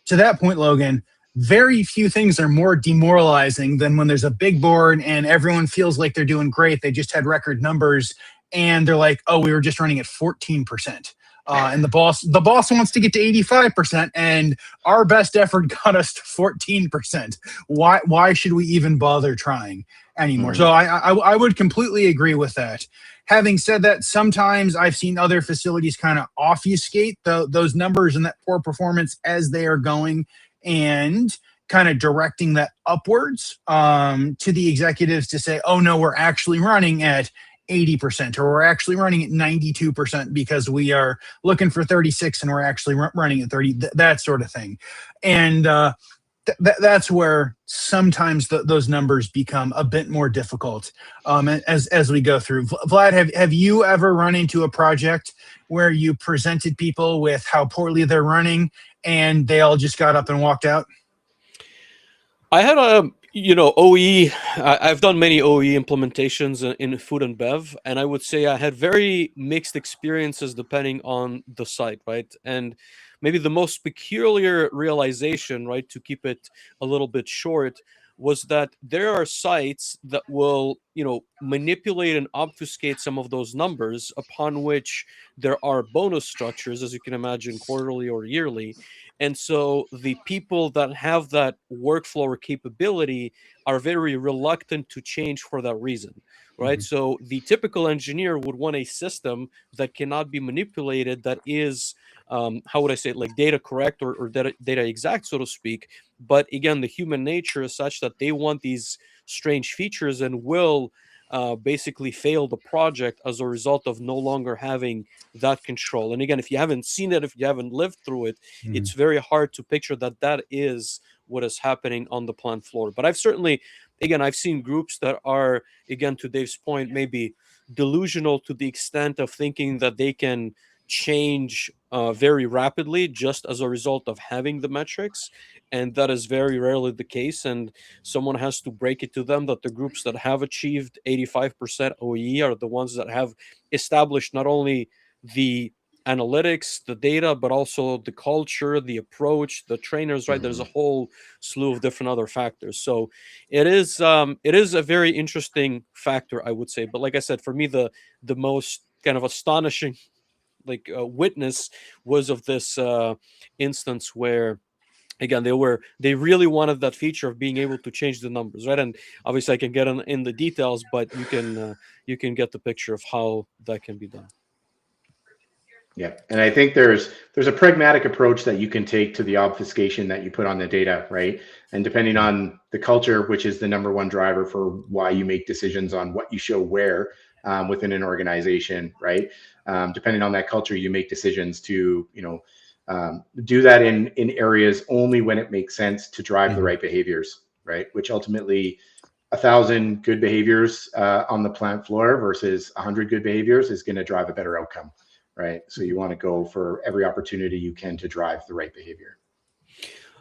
To that point, Logan, very few things are more demoralizing than when there's a big board and everyone feels like they're doing great. They just had record numbers and they're like, oh, we were just running at 14%. And the boss wants to get to 85%, and our best effort got us to 14%. Why should we even bother trying anymore? So I would completely agree with that. Having said that, sometimes I've seen other facilities kind of obfuscate those numbers and that poor performance as they are going, and kind of directing that upwards to the executives to say, oh no, we're actually running at 80%, or we're actually running at 92% because we are looking for 36 and we're actually running at 30, that sort of thing. And that's where sometimes those numbers become a bit more difficult as we go through. Vlad, have you ever run into a project where you presented people with how poorly they're running and they all just got up and walked out? I had You know, OE, I've done many OE implementations in food and bev, and I would say I had very mixed experiences depending on the site, right? And maybe the most peculiar realization, right, to keep it a little bit short, was that there are sites that will, you know, manipulate and obfuscate some of those numbers, upon which there are bonus structures, as you can imagine, quarterly or yearly. And so the people that have that workflow or capability are very reluctant to change for that reason, right? Mhm. So the typical engineer would want a system that cannot be manipulated, that is, how would I say it, like data correct, or data exact, so to speak. But again, the human nature is such that they want these strange features and will basically fail the project as a result of no longer having that control. And again, if you haven't seen it, if you haven't lived through it, Mhm. it's very hard to picture that that is what is happening on the plant floor. But I've certainly, again, I've seen groups that are, again, to Dave's point, maybe delusional to the extent of thinking that they can change very rapidly just as a result of having the metrics. And that is very rarely the case. And someone has to break it to them that the groups that have achieved 85% OEE are the ones that have established not only the analytics, the data, but also the culture, the approach, the trainers, right? There's a Mhm. whole slew of different other factors. So it is a very interesting factor, I would say. But like I said, for me, the most kind of astonishing like witness was of this instance where, again, they really wanted that feature of being able to change the numbers, right? And obviously I can get in the details, but you can get the picture of how that can be done. Yeah, and I think there's a pragmatic approach that you can take to the obfuscation that you put on the data, right? And depending on the culture, which is the number one driver for why you make decisions on what you show where within an organization, right? Depending on that culture, you make decisions to, do that in areas only when it makes sense to drive the Mhm. right behaviors, right? Which ultimately, 1,000 good behaviors on the plant floor versus 100 good behaviors is going to drive a better outcome, right? So you want to go for every opportunity you can to drive the right behavior.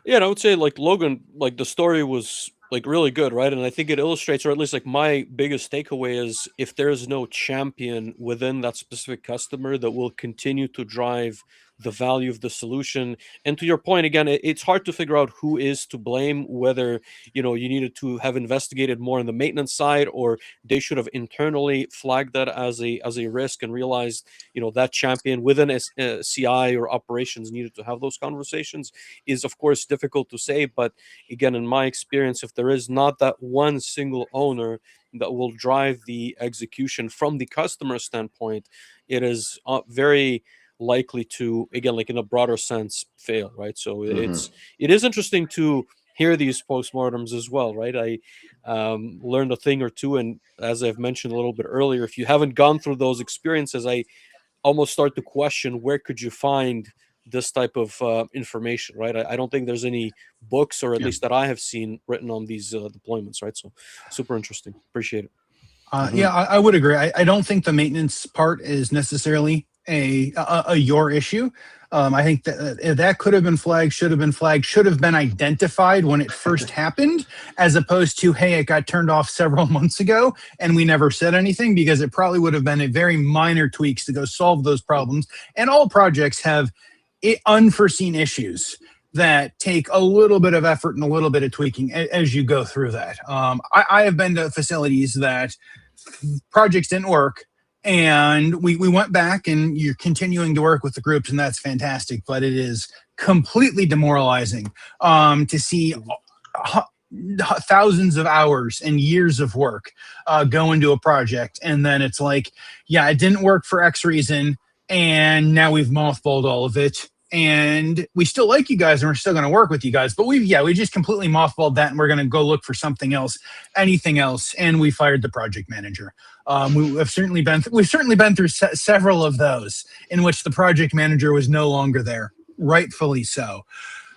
Yeah, and I would say like Logan, like the story was like really good, right? And I think it illustrates, or at least like my biggest takeaway is, if there's no champion within that specific customer that will continue to drive the value of the solution. And to your point, again, it's hard to figure out who is to blame, whether, you know, you needed to have investigated more on the maintenance side, or they should have internally flagged that as a risk and realized, you know, that champion within CI or operations needed to have those conversations, is of course difficult to say. But again, in my experience, if there is not that one single owner that will drive the execution from the customer standpoint, it is very likely to, again, like in a broader sense, fail, right? So Mm-hmm. it is interesting to hear these postmortems as well, right? I learned a thing or two, and as I've mentioned a little bit earlier, if you haven't gone through those experiences, I almost start to question, where could you find this type of information, right? I don't think there's any books, or at Yeah. least that I have seen, written on these deployments, right? So super interesting. Appreciate it. Yeah, Mm-hmm. I would agree. I don't think the maintenance part is necessarily a your issue. I think that that could have been flagged, should have been identified when it first happened, as opposed to, hey, it got turned off several months ago and we never said anything, because it probably would have been a very minor tweaks to go solve those problems. And all projects have unforeseen issues that take a little bit of effort and a little bit of tweaking as you go through that. I have been to facilities that projects didn't work, and we went back, and you're continuing to work with the groups, and that's fantastic, but it is completely demoralizing to see Mhm. thousands of hours and years of work go into a project, and then it's like, yeah, it didn't work for X reason, and now we've mothballed all of it, and we still like you guys and we're still going to work with you guys, but we just completely mothballed that, and we're going to go look for something else, anything else, and we fired the project manager. We've certainly been through several of those in which the project manager was no longer there, rightfully so.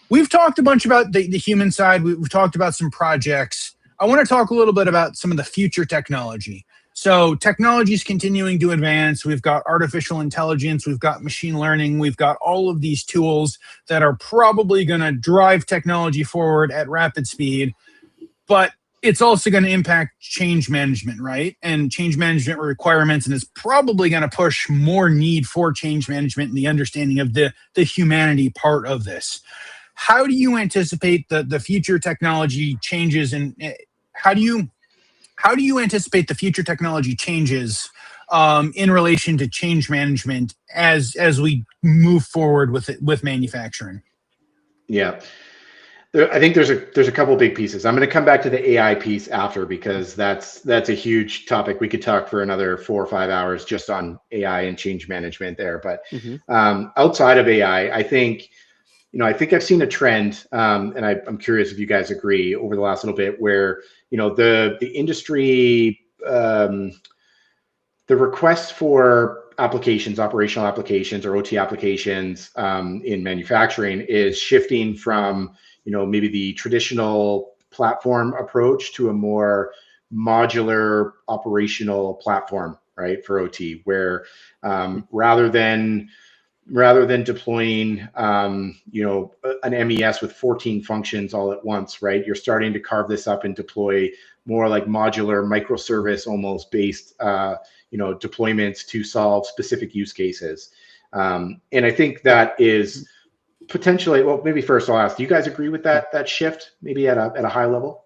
We've talked a bunch about the human side. We've talked about some projects. I want to talk a little bit about some of the future technology. So technology is continuing to advance. We've got artificial intelligence. We've got machine learning. We've got all of these tools that are probably going to drive technology forward at rapid speed. But it's also going to impact change management, right? And change management requirements, and it's probably going to push more need for change management and the understanding of the humanity part of this. How do you anticipate the future technology changes, and how do you anticipate the future technology changes in relation to change management as we move forward with manufacturing? Yeah. I think there's a couple big pieces. I'm going to come back to the AI piece after, because that's a huge topic. We could talk for another 4 or 5 hours just on AI and change management there. But outside of AI, I think I've seen a trend, and I'm curious if you guys agree, over the last little bit, where the industry, the requests for applications, operational applications or OT applications in manufacturing is shifting from maybe the traditional platform approach to a more modular operational platform, right, for OT, where rather than deploying an MES with 14 functions all at once, right, you're starting to carve this up and deploy more like modular microservice almost based deployments to solve specific use cases. And I think that is potentially, well, maybe first I'll ask, do you guys agree with that shift, maybe at a high level?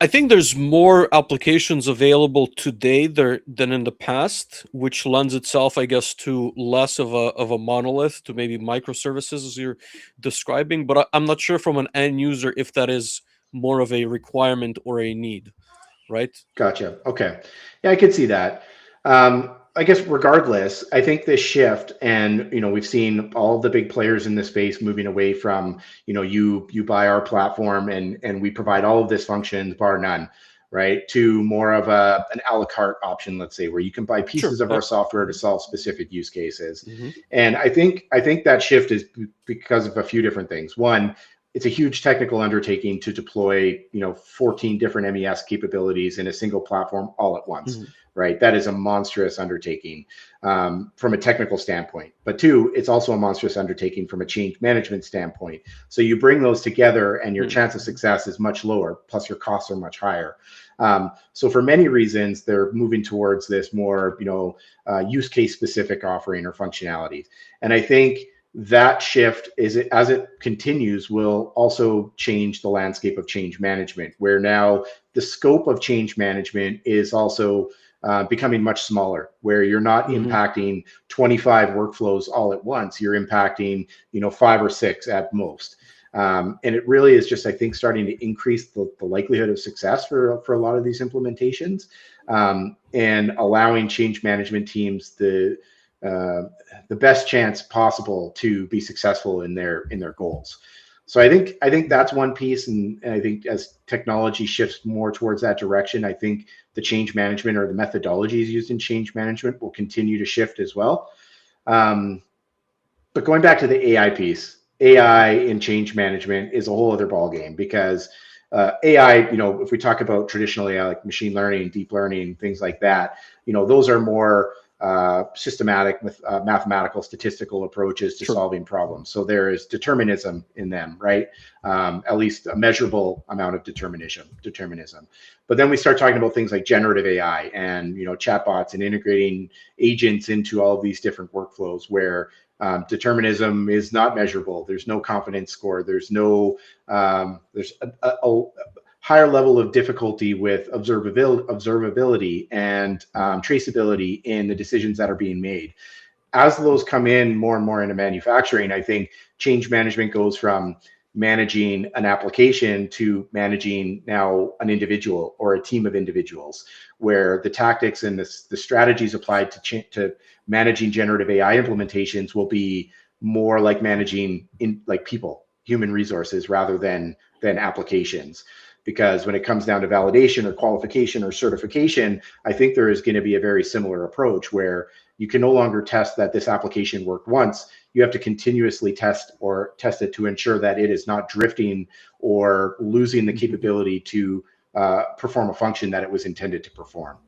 I think there's more applications available today than in the past, which lends itself, I guess, to less of a monolith, to maybe microservices as you're describing. But I'm not sure from an end user if that is more of a requirement or a need, right? Gotcha. Okay. Yeah, I could see that. I guess regardless, I think this shift, and we've seen all the big players in this space moving away from you buy our platform and we provide all of this functions bar none, right, to more of an a la carte option, let's say, where you can buy pieces of our software to solve specific use cases. And I think that shift is because of a few different things. One, it's a huge technical undertaking to deploy 14 different MES capabilities in a single platform all at once. Right, that is a monstrous undertaking from a technical standpoint. But two, it's also a monstrous undertaking from a change management standpoint. So you bring those together, and your chance of success is much lower. Plus, your costs are much higher. So for many reasons, they're moving towards this more use case specific offering or functionality. And I think that shift, as it continues, will also change the landscape of change management, where now the scope of change management is also becoming much smaller, where you're not impacting 25 workflows all at once. You're impacting 5 or 6 at most. And it really is just, I think, starting to increase the likelihood of success for a lot of these implementations, and allowing change management teams the best chance possible to be successful in their goals. So I think that's one piece, and I think as technology shifts more towards that direction, I think the change management or the methodologies used in change management will continue to shift as well. But going back to the AI piece, AI in change management is a whole other ballgame, because AI, if we talk about traditional AI like machine learning, deep learning, things like that, those are more systematic with mathematical statistical approaches to solving problems. So there is determinism in them, right? At least a measurable amount of determinism. But then we start talking about things like generative AI and chatbots and integrating agents into all of these different workflows, where determinism is not measurable. There's no confidence score. There's no there's a higher level of difficulty with observability and traceability in the decisions that are being made. As those come in more and more into manufacturing, I think change management goes from managing an application to managing now an individual or a team of individuals, where the tactics and the strategies applied to managing generative AI implementations will be more like managing people, human resources, rather than applications. Because when it comes down to validation or qualification or certification, I think there is going to be a very similar approach, where you can no longer test that this application worked once. You have to continuously test it to ensure that it is not drifting or losing the capability to perform a function that it was intended to perform.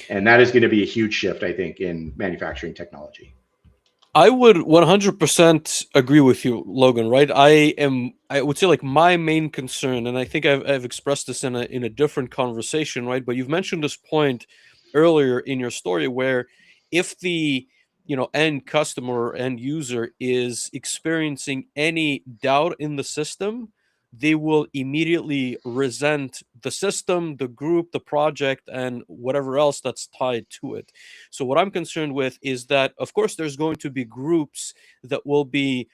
And that is going to be a huge shift, I think, in manufacturing technology. I would 100% agree with you, Logan, right? I would say like my main concern, and I think I've expressed this in a different conversation, right? But you've mentioned this point earlier in your story where if the, end customer or end user is experiencing any doubt in the system, they will immediately resent the system, the group, the project, and whatever else that's tied to it. So what I'm concerned with is that, of course, there's going to be groups that will be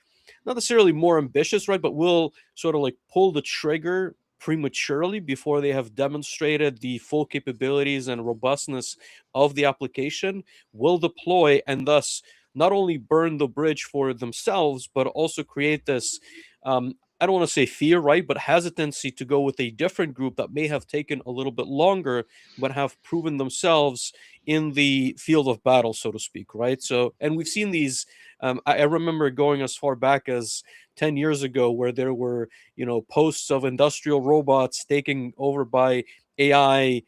not necessarily more ambitious, right? But will sort of like pull the trigger prematurely before they have demonstrated the full capabilities and robustness of the application, will deploy and thus not only burn the bridge for themselves, but also create this I don't want to say fear, right? But hesitancy to go with a different group that may have taken a little bit longer, but have proven themselves in the field of battle, so to speak, right? So, and we've seen these. I remember going as far back as 10 years ago, where there were, posts of industrial robots taken over by AI,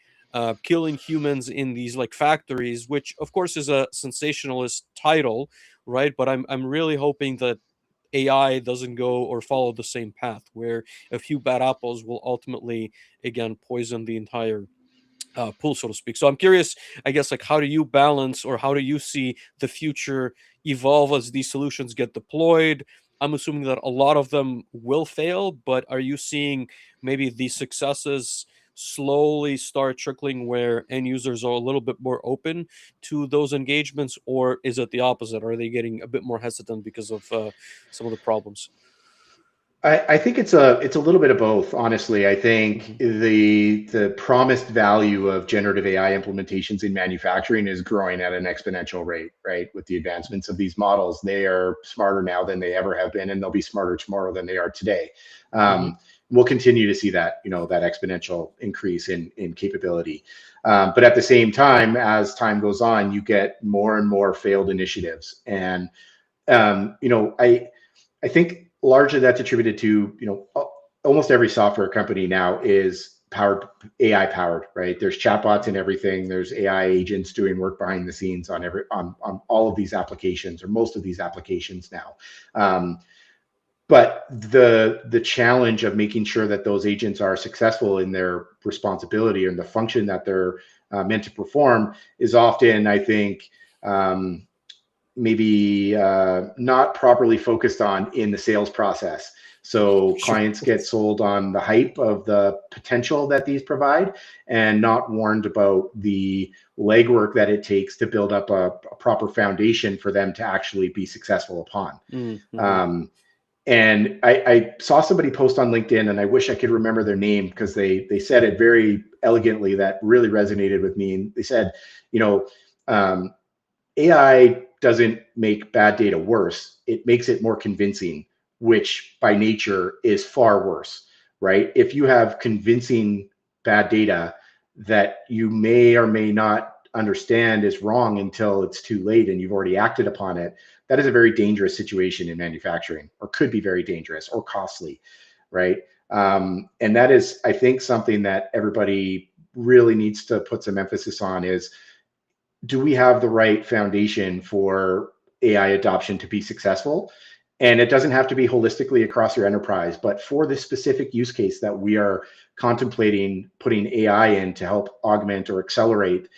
killing humans in these like factories, which of course is a sensationalist title, right? But I'm really hoping that AI doesn't go or follow the same path, where a few bad apples will ultimately, again, poison the entire pool, so to speak. So I'm curious, I guess, like how do you balance or how do you see the future evolve as these solutions get deployed? I'm assuming that a lot of them will fail, but are you seeing maybe these successes slowly start trickling where end users are a little bit more open to those engagements, or is it the opposite? Are they getting a bit more hesitant because of some of the problems? I think it's a little bit of both, honestly. I think the promised value of generative AI implementations in manufacturing is growing at an exponential rate, right? With the advancements of these models, they are smarter now than they ever have been, and they'll be smarter tomorrow than they are today. Hmm. We'll continue to see that, that exponential increase in capability. But at the same time, as time goes on, you get more and more failed initiatives, and I think largely that's attributed to, almost every software company now is AI powered, right? There's chatbots and everything. There's AI agents doing work behind the scenes on all of these applications, or most of these applications now. But the challenge of making sure that those agents are successful in their responsibility and the function that they're meant to perform is often, I think, maybe not properly focused on in the sales process. So Sure. clients get sold on the hype of the potential that these provide, and not warned about the legwork that it takes to build up a proper foundation for them to actually be successful upon. Mm-hmm. And I saw somebody post on LinkedIn, and I wish I could remember their name, because they said it very elegantly that really resonated with me. And they said, AI doesn't make bad data worse. It makes it more convincing, which by nature is far worse, right? If you have convincing bad data that you may or may not understand is wrong until it's too late and you've already acted upon it, that is a very dangerous situation in manufacturing, or could be very dangerous or costly, right? And that is, I think, something that everybody really needs to put some emphasis on is, do we have the right foundation for AI adoption to be successful? And it doesn't have to be holistically across your enterprise, but for this specific use case that we are contemplating putting AI in to help augment or accelerate,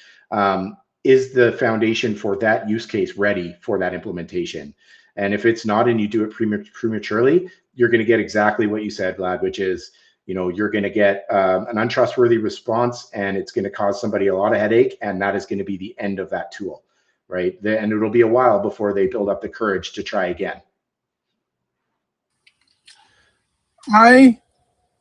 is the foundation for that use case ready for that implementation? And if it's not, and you do it prematurely, you're going to get exactly what you said, Vlad, which is, you're going to get an untrustworthy response, and it's going to cause somebody a lot of headache, and that is going to be the end of that tool, right? And it'll be a while before they build up the courage to try again. I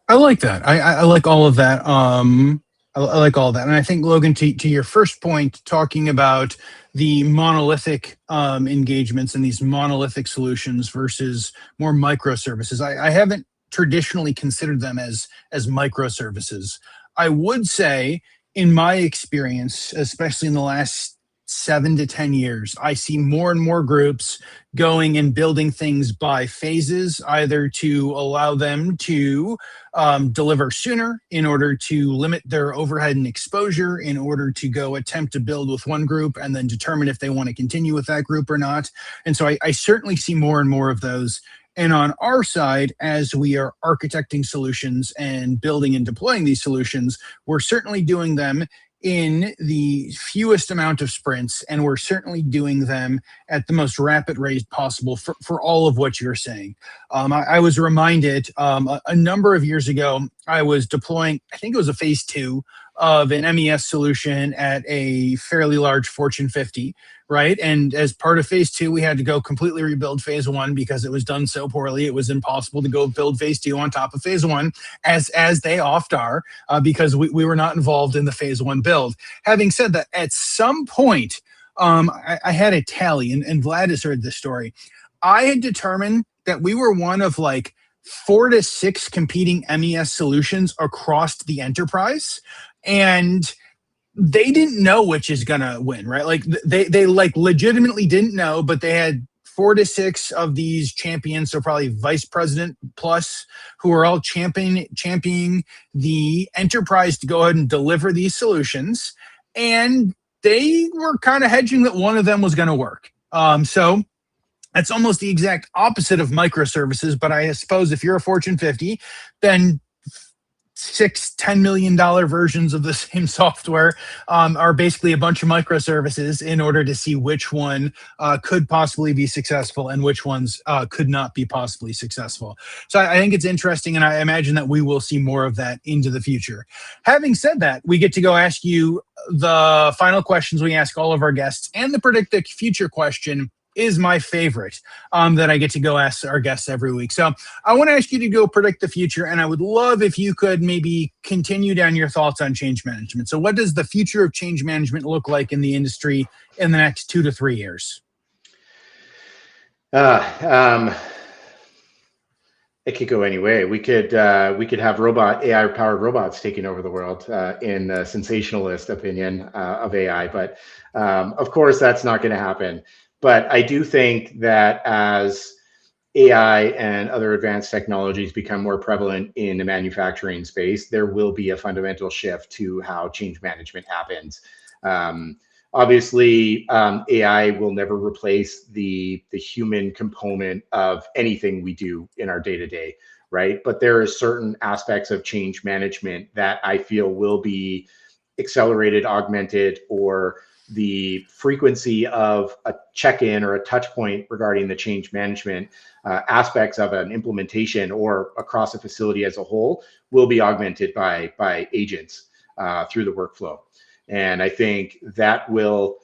like that. I like all of that. I like all that. And I think, Logan, to your first point, talking about the monolithic engagements and these monolithic solutions versus more microservices, I haven't traditionally considered them as microservices. I would say, in my experience, especially in the last 7 to 10 years, I see more and more groups going and building things by phases, either to allow them to deliver sooner, in order to limit their overhead and exposure, in order to go attempt to build with one group and then determine if they want to continue with that group or not. And so I certainly see more and more of those. And on our side, as we are architecting solutions and building and deploying these solutions, we're certainly doing them in the fewest amount of sprints, and we're certainly doing them at the most rapid rate possible for all of what you're saying. I was reminded a number of years ago, I was deploying, I think it was a phase 2 of an MES solution at a fairly large Fortune 50, right? And as part of phase 2, we had to go completely rebuild phase 1 because it was done so poorly. It was impossible to go build phase 2 on top of phase 1, as they oft are, because we were not involved in the phase 1 build. Having said that, at some point, I had a tally, and Vlad has heard this story. I had determined that we were one of like 4 to 6 competing MES solutions across the enterprise, and they didn't know which is gonna win, right? Like they like legitimately didn't know, but they had 4 to 6 of these champions, so probably vice president plus, who are all championing the enterprise to go ahead and deliver these solutions, and they were kind of hedging that one of them was going to work. So that's almost the exact opposite of microservices. But I suppose if you're a Fortune 50, then $6-10 million versions of the same software are basically a bunch of microservices in order to see which one could possibly be successful and which ones could not be possibly successful. So I think it's interesting, and I imagine that we will see more of that into the future. Having said that, we get to go ask you the final questions we ask all of our guests, and the predict the future question is my favorite that I get to go ask our guests every week. So I want to ask you to go predict the future, and I would love if you could maybe continue down your thoughts on change management. So what does the future of change management look like in the industry in the next 2 to 3 years? It could go any way. We could have AI-powered robots taking over the world, in a sensationalist opinion of AI, but of course that's not going to happen. But I do think that as AI and other advanced technologies become more prevalent in the manufacturing space, there will be a fundamental shift to how change management happens. Obviously, AI will never replace the human component of anything we do in our day-to-day, right? But there are certain aspects of change management that I feel will be accelerated, augmented, or the frequency of a check-in or a touch point regarding the change management aspects of an implementation or across a facility as a whole will be augmented by agents through the workflow. And I think that will,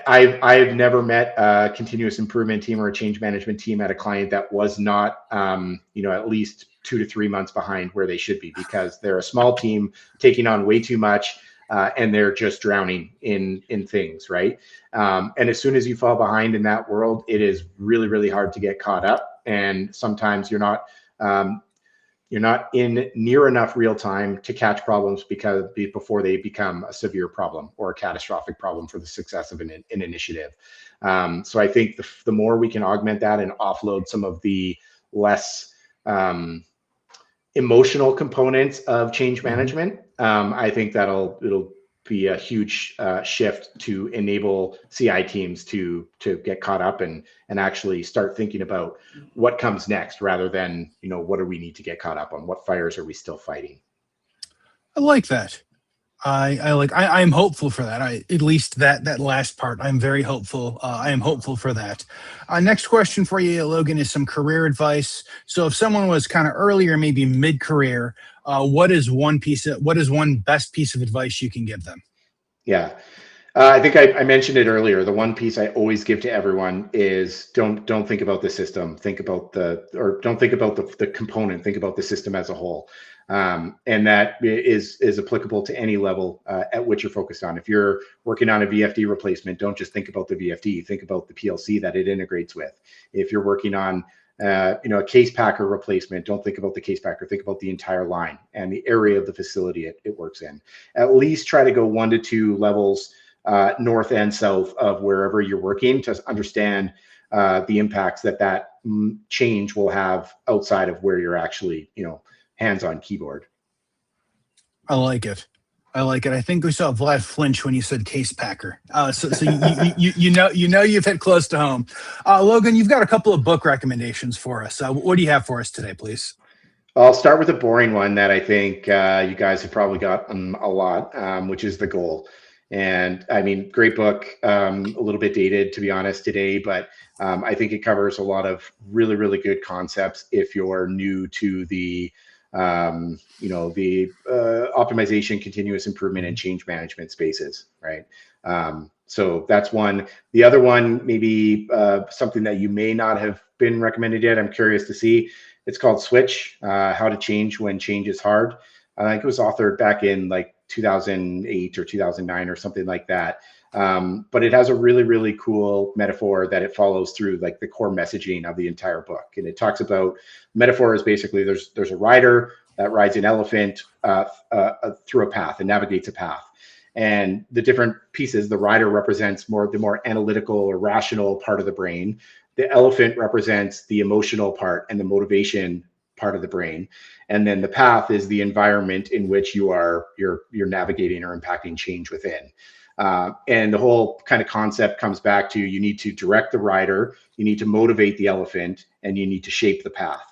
I've never met a continuous improvement team or a change management team at a client that was not, at least 2 to 3 months behind where they should be, because they're a small team taking on way too much. And they're just drowning in things, right? And as soon as you fall behind in that world, it is really, really hard to get caught up. And sometimes you're not in near enough real time to catch problems before they become a severe problem or a catastrophic problem for the success of an initiative. So I think the more we can augment that and offload some of the less emotional components of change management, I think it'll be a huge shift to enable CI teams to get caught up and actually start thinking about what comes next, rather than what do we need to get caught up on, what fires are we still fighting. I like that. I'm hopeful for that. At least that last part, I'm very hopeful. I am hopeful for that. Next question for you, Logan, is some career advice. So if someone was kind of earlier, maybe mid-career, what is one best piece of advice you can give them? Yeah. I think I mentioned it earlier. The one piece I always give to everyone is don't think about the system. Don't think about the component. Think about the system as a whole. And that is applicable to any level at which you're focused on. If you're working on a VFD replacement, don't just think about the VFD. Think about the PLC that it integrates with. If you're working on a case packer replacement, don't think about the case packer. Think about the entire line and the area of the facility it works in. At least try to go 1 to 2 levels north and south of wherever you're working to understand the impacts that change will have outside of where you're actually, hands-on keyboard. I like it. I like it. I think we saw Vlad flinch when you said case packer. So you know you've hit close to home. Logan, you've got a couple of book recommendations for us. What do you have for us today, please? I'll start with a boring one that I think you guys have probably got a lot, which is The Goal. And I mean, great book, a little bit dated, to be honest, today, but I think it covers a lot of really, really good concepts if you're new to the optimization, continuous improvement, and change management spaces, right? So that's one. The other one, maybe something that you may not have been recommended yet. I'm curious to see. It's called Switch, How to Change When Change is Hard. I think it was authored back in like 2008 or 2009 or something like that. But it has a really, really cool metaphor that it follows through like the core messaging of the entire book. And it talks about, metaphor is basically there's a rider that rides an elephant through a path and navigates a path. And the different pieces, the rider represents the more analytical or rational part of the brain. The elephant represents the emotional part and the motivation part of the brain. And then the path is the environment in which you're navigating or impacting change within. And the whole kind of concept comes back to, you need to direct the rider, you need to motivate the elephant, and you need to shape the path.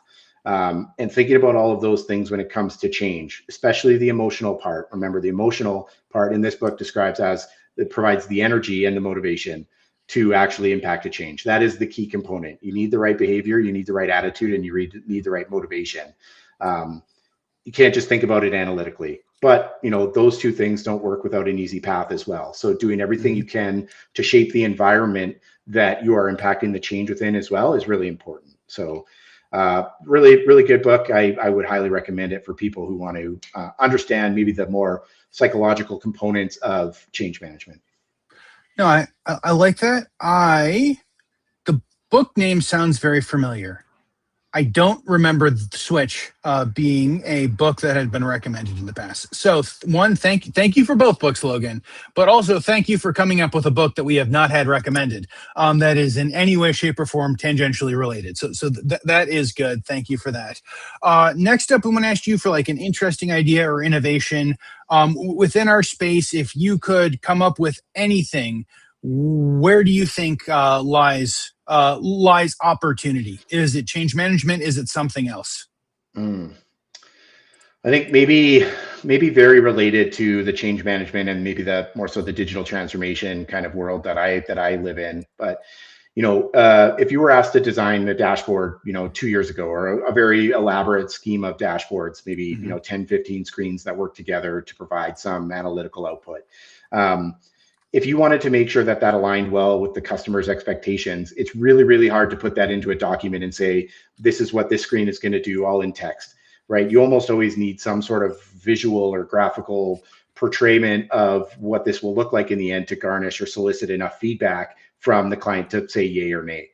And thinking about all of those things when it comes to change, especially the emotional part. Remember, the emotional part in this book describes as it provides the energy and the motivation to actually impact a change. That is the key component. You need the right behavior, you need the right attitude, and you need the right motivation. You can't just think about it analytically, but those two things don't work without an easy path as well. So doing everything you can to shape the environment that you are impacting the change within as well is really important. So really, really good book. I would highly recommend it for people who want to understand maybe the more psychological components of change management. No, I like that. The book name sounds very familiar. I don't remember Switch being a book that had been recommended in the past. So one, thank you for both books, Logan, but also thank you for coming up with a book that we have not had recommended that is in any way, shape, or form tangentially related. So that is good. Thank you for that. Next up, I'm going to ask you for like an interesting idea or innovation within our space. If you could come up with anything, where do you think lies opportunity? Is it change management? Is it something else? I think maybe very related to the change management and maybe more so the digital transformation kind of world that I live in. But if you were asked to design a dashboard 2 years ago, or a very elaborate scheme of dashboards, maybe 10, 15 screens that work together to provide some analytical output. If you wanted to make sure that aligned well with the customer's expectations, it's really, really hard to put that into a document and say, this is what this screen is going to do, all in text, right? You almost always need some sort of visual or graphical portrayment of what this will look like in the end to garnish or solicit enough feedback from the client to say yay or nay.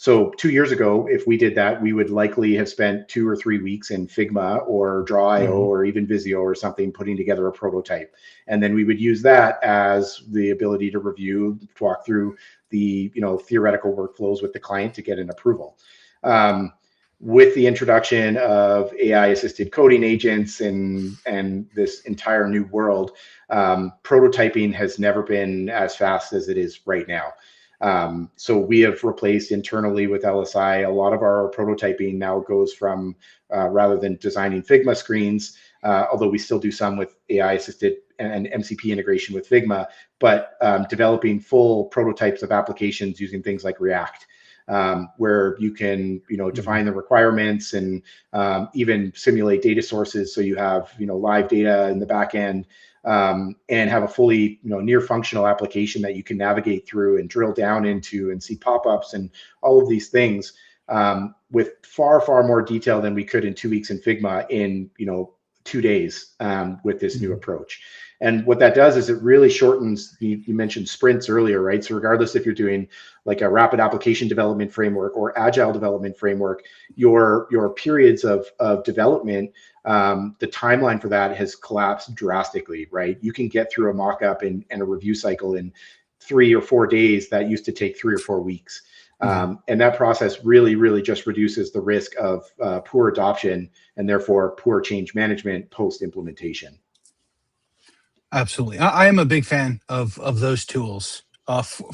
So 2 years ago, if we did that, we would likely have spent 2 or 3 weeks in Figma or Draw.io or even Visio or something, putting together a prototype. And then we would use that as the ability to review, to walk through the theoretical workflows with the client to get an approval. With the introduction of AI-assisted coding agents and this entire new world, prototyping has never been as fast as it is right now. So we have replaced internally with LSI. A lot of our prototyping now goes from, rather than designing Figma screens, although we still do some with AI-assisted and MCP integration with Figma, but developing full prototypes of applications using things like React, where you can, define the requirements and even simulate data sources. So you have, live data in the back end, and have a fully, near functional application that you can navigate through and drill down into and see pop-ups and all of these things with far, far more detail than we could in 2 weeks in Figma in, 2 days with this new approach. And what that does is it really shortens, you mentioned sprints earlier, right? So regardless if you're doing like a rapid application development framework or agile development framework, your periods of development, the timeline for that has collapsed drastically, right? You can get through a mock-up and a review cycle in 3 or 4 days that used to take 3 or 4 weeks. And that process really just reduces the risk of poor adoption and therefore poor change management post-implementation. Absolutely. I am a big fan of those tools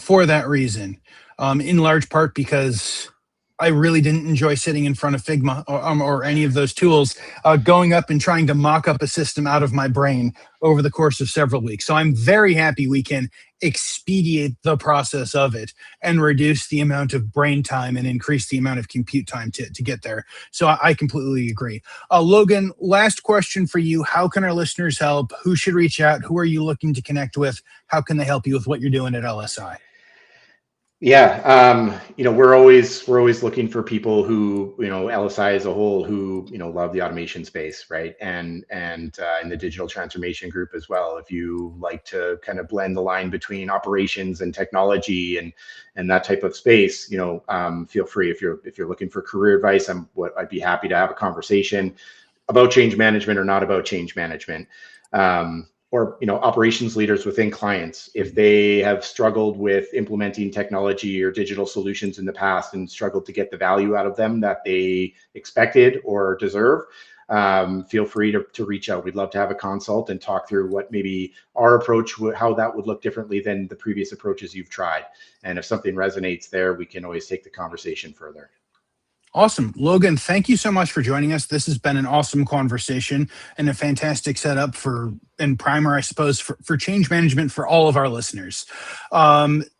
for that reason, in large part because I really didn't enjoy sitting in front of Figma or any of those tools, going up and trying to mock up a system out of my brain over the course of several weeks. So I'm very happy we can expedite the process of it and reduce the amount of brain time and increase the amount of compute time to get there. So I completely agree. Logan, last question for you. How can our listeners help? Who should reach out? Who are you looking to connect with? How can they help you with what you're doing at LSI? Yeah, we're always looking for people who, LSI as a whole, who, love the automation space, right? And in the digital transformation group as well. If you like to kind of blend the line between operations and technology and that type of space, feel free. If you're looking for career advice, I'd be happy to have a conversation about change management or not about change management. Or operations leaders within clients, if they have struggled with implementing technology or digital solutions in the past and struggled to get the value out of them that they expected or deserve, feel free to reach out. We'd love to have a consult and talk through what maybe our approach, how that would look differently than the previous approaches you've tried. And if something resonates there, we can always take the conversation further. Awesome. Logan, thank you so much for joining us. This has been an awesome conversation and a fantastic setup and primer, I suppose, for change management for all of our listeners.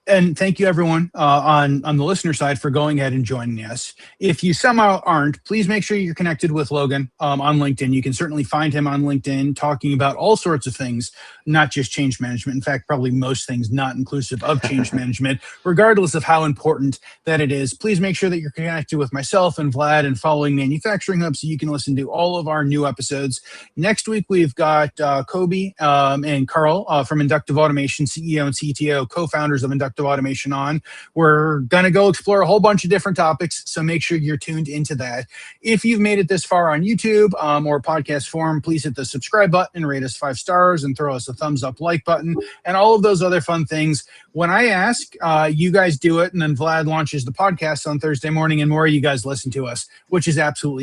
And thank you, everyone, on the listener side for going ahead and joining us. If you somehow aren't, please make sure you're connected with Logan on LinkedIn. You can certainly find him on LinkedIn talking about all sorts of things, not just change management. In fact, probably most things not inclusive of change management, regardless of how important that it is. Please make sure that you're connected with myself and Vlad and following Manufacturing Hub so you can listen to all of our new episodes. Next week, we've got Kobe and Carl from Inductive Automation, CEO and CTO, co-founders of Inductive Automation on. We're going to go explore a whole bunch of different topics, so make sure you're tuned into that. If you've made it this far on YouTube or podcast form, please hit the subscribe button, rate us 5 stars, and throw us a thumbs up like button, and all of those other fun things. When I ask, you guys do it, and then Vlad launches the podcast on Thursday morning, and more of you guys listen to us, which is absolutely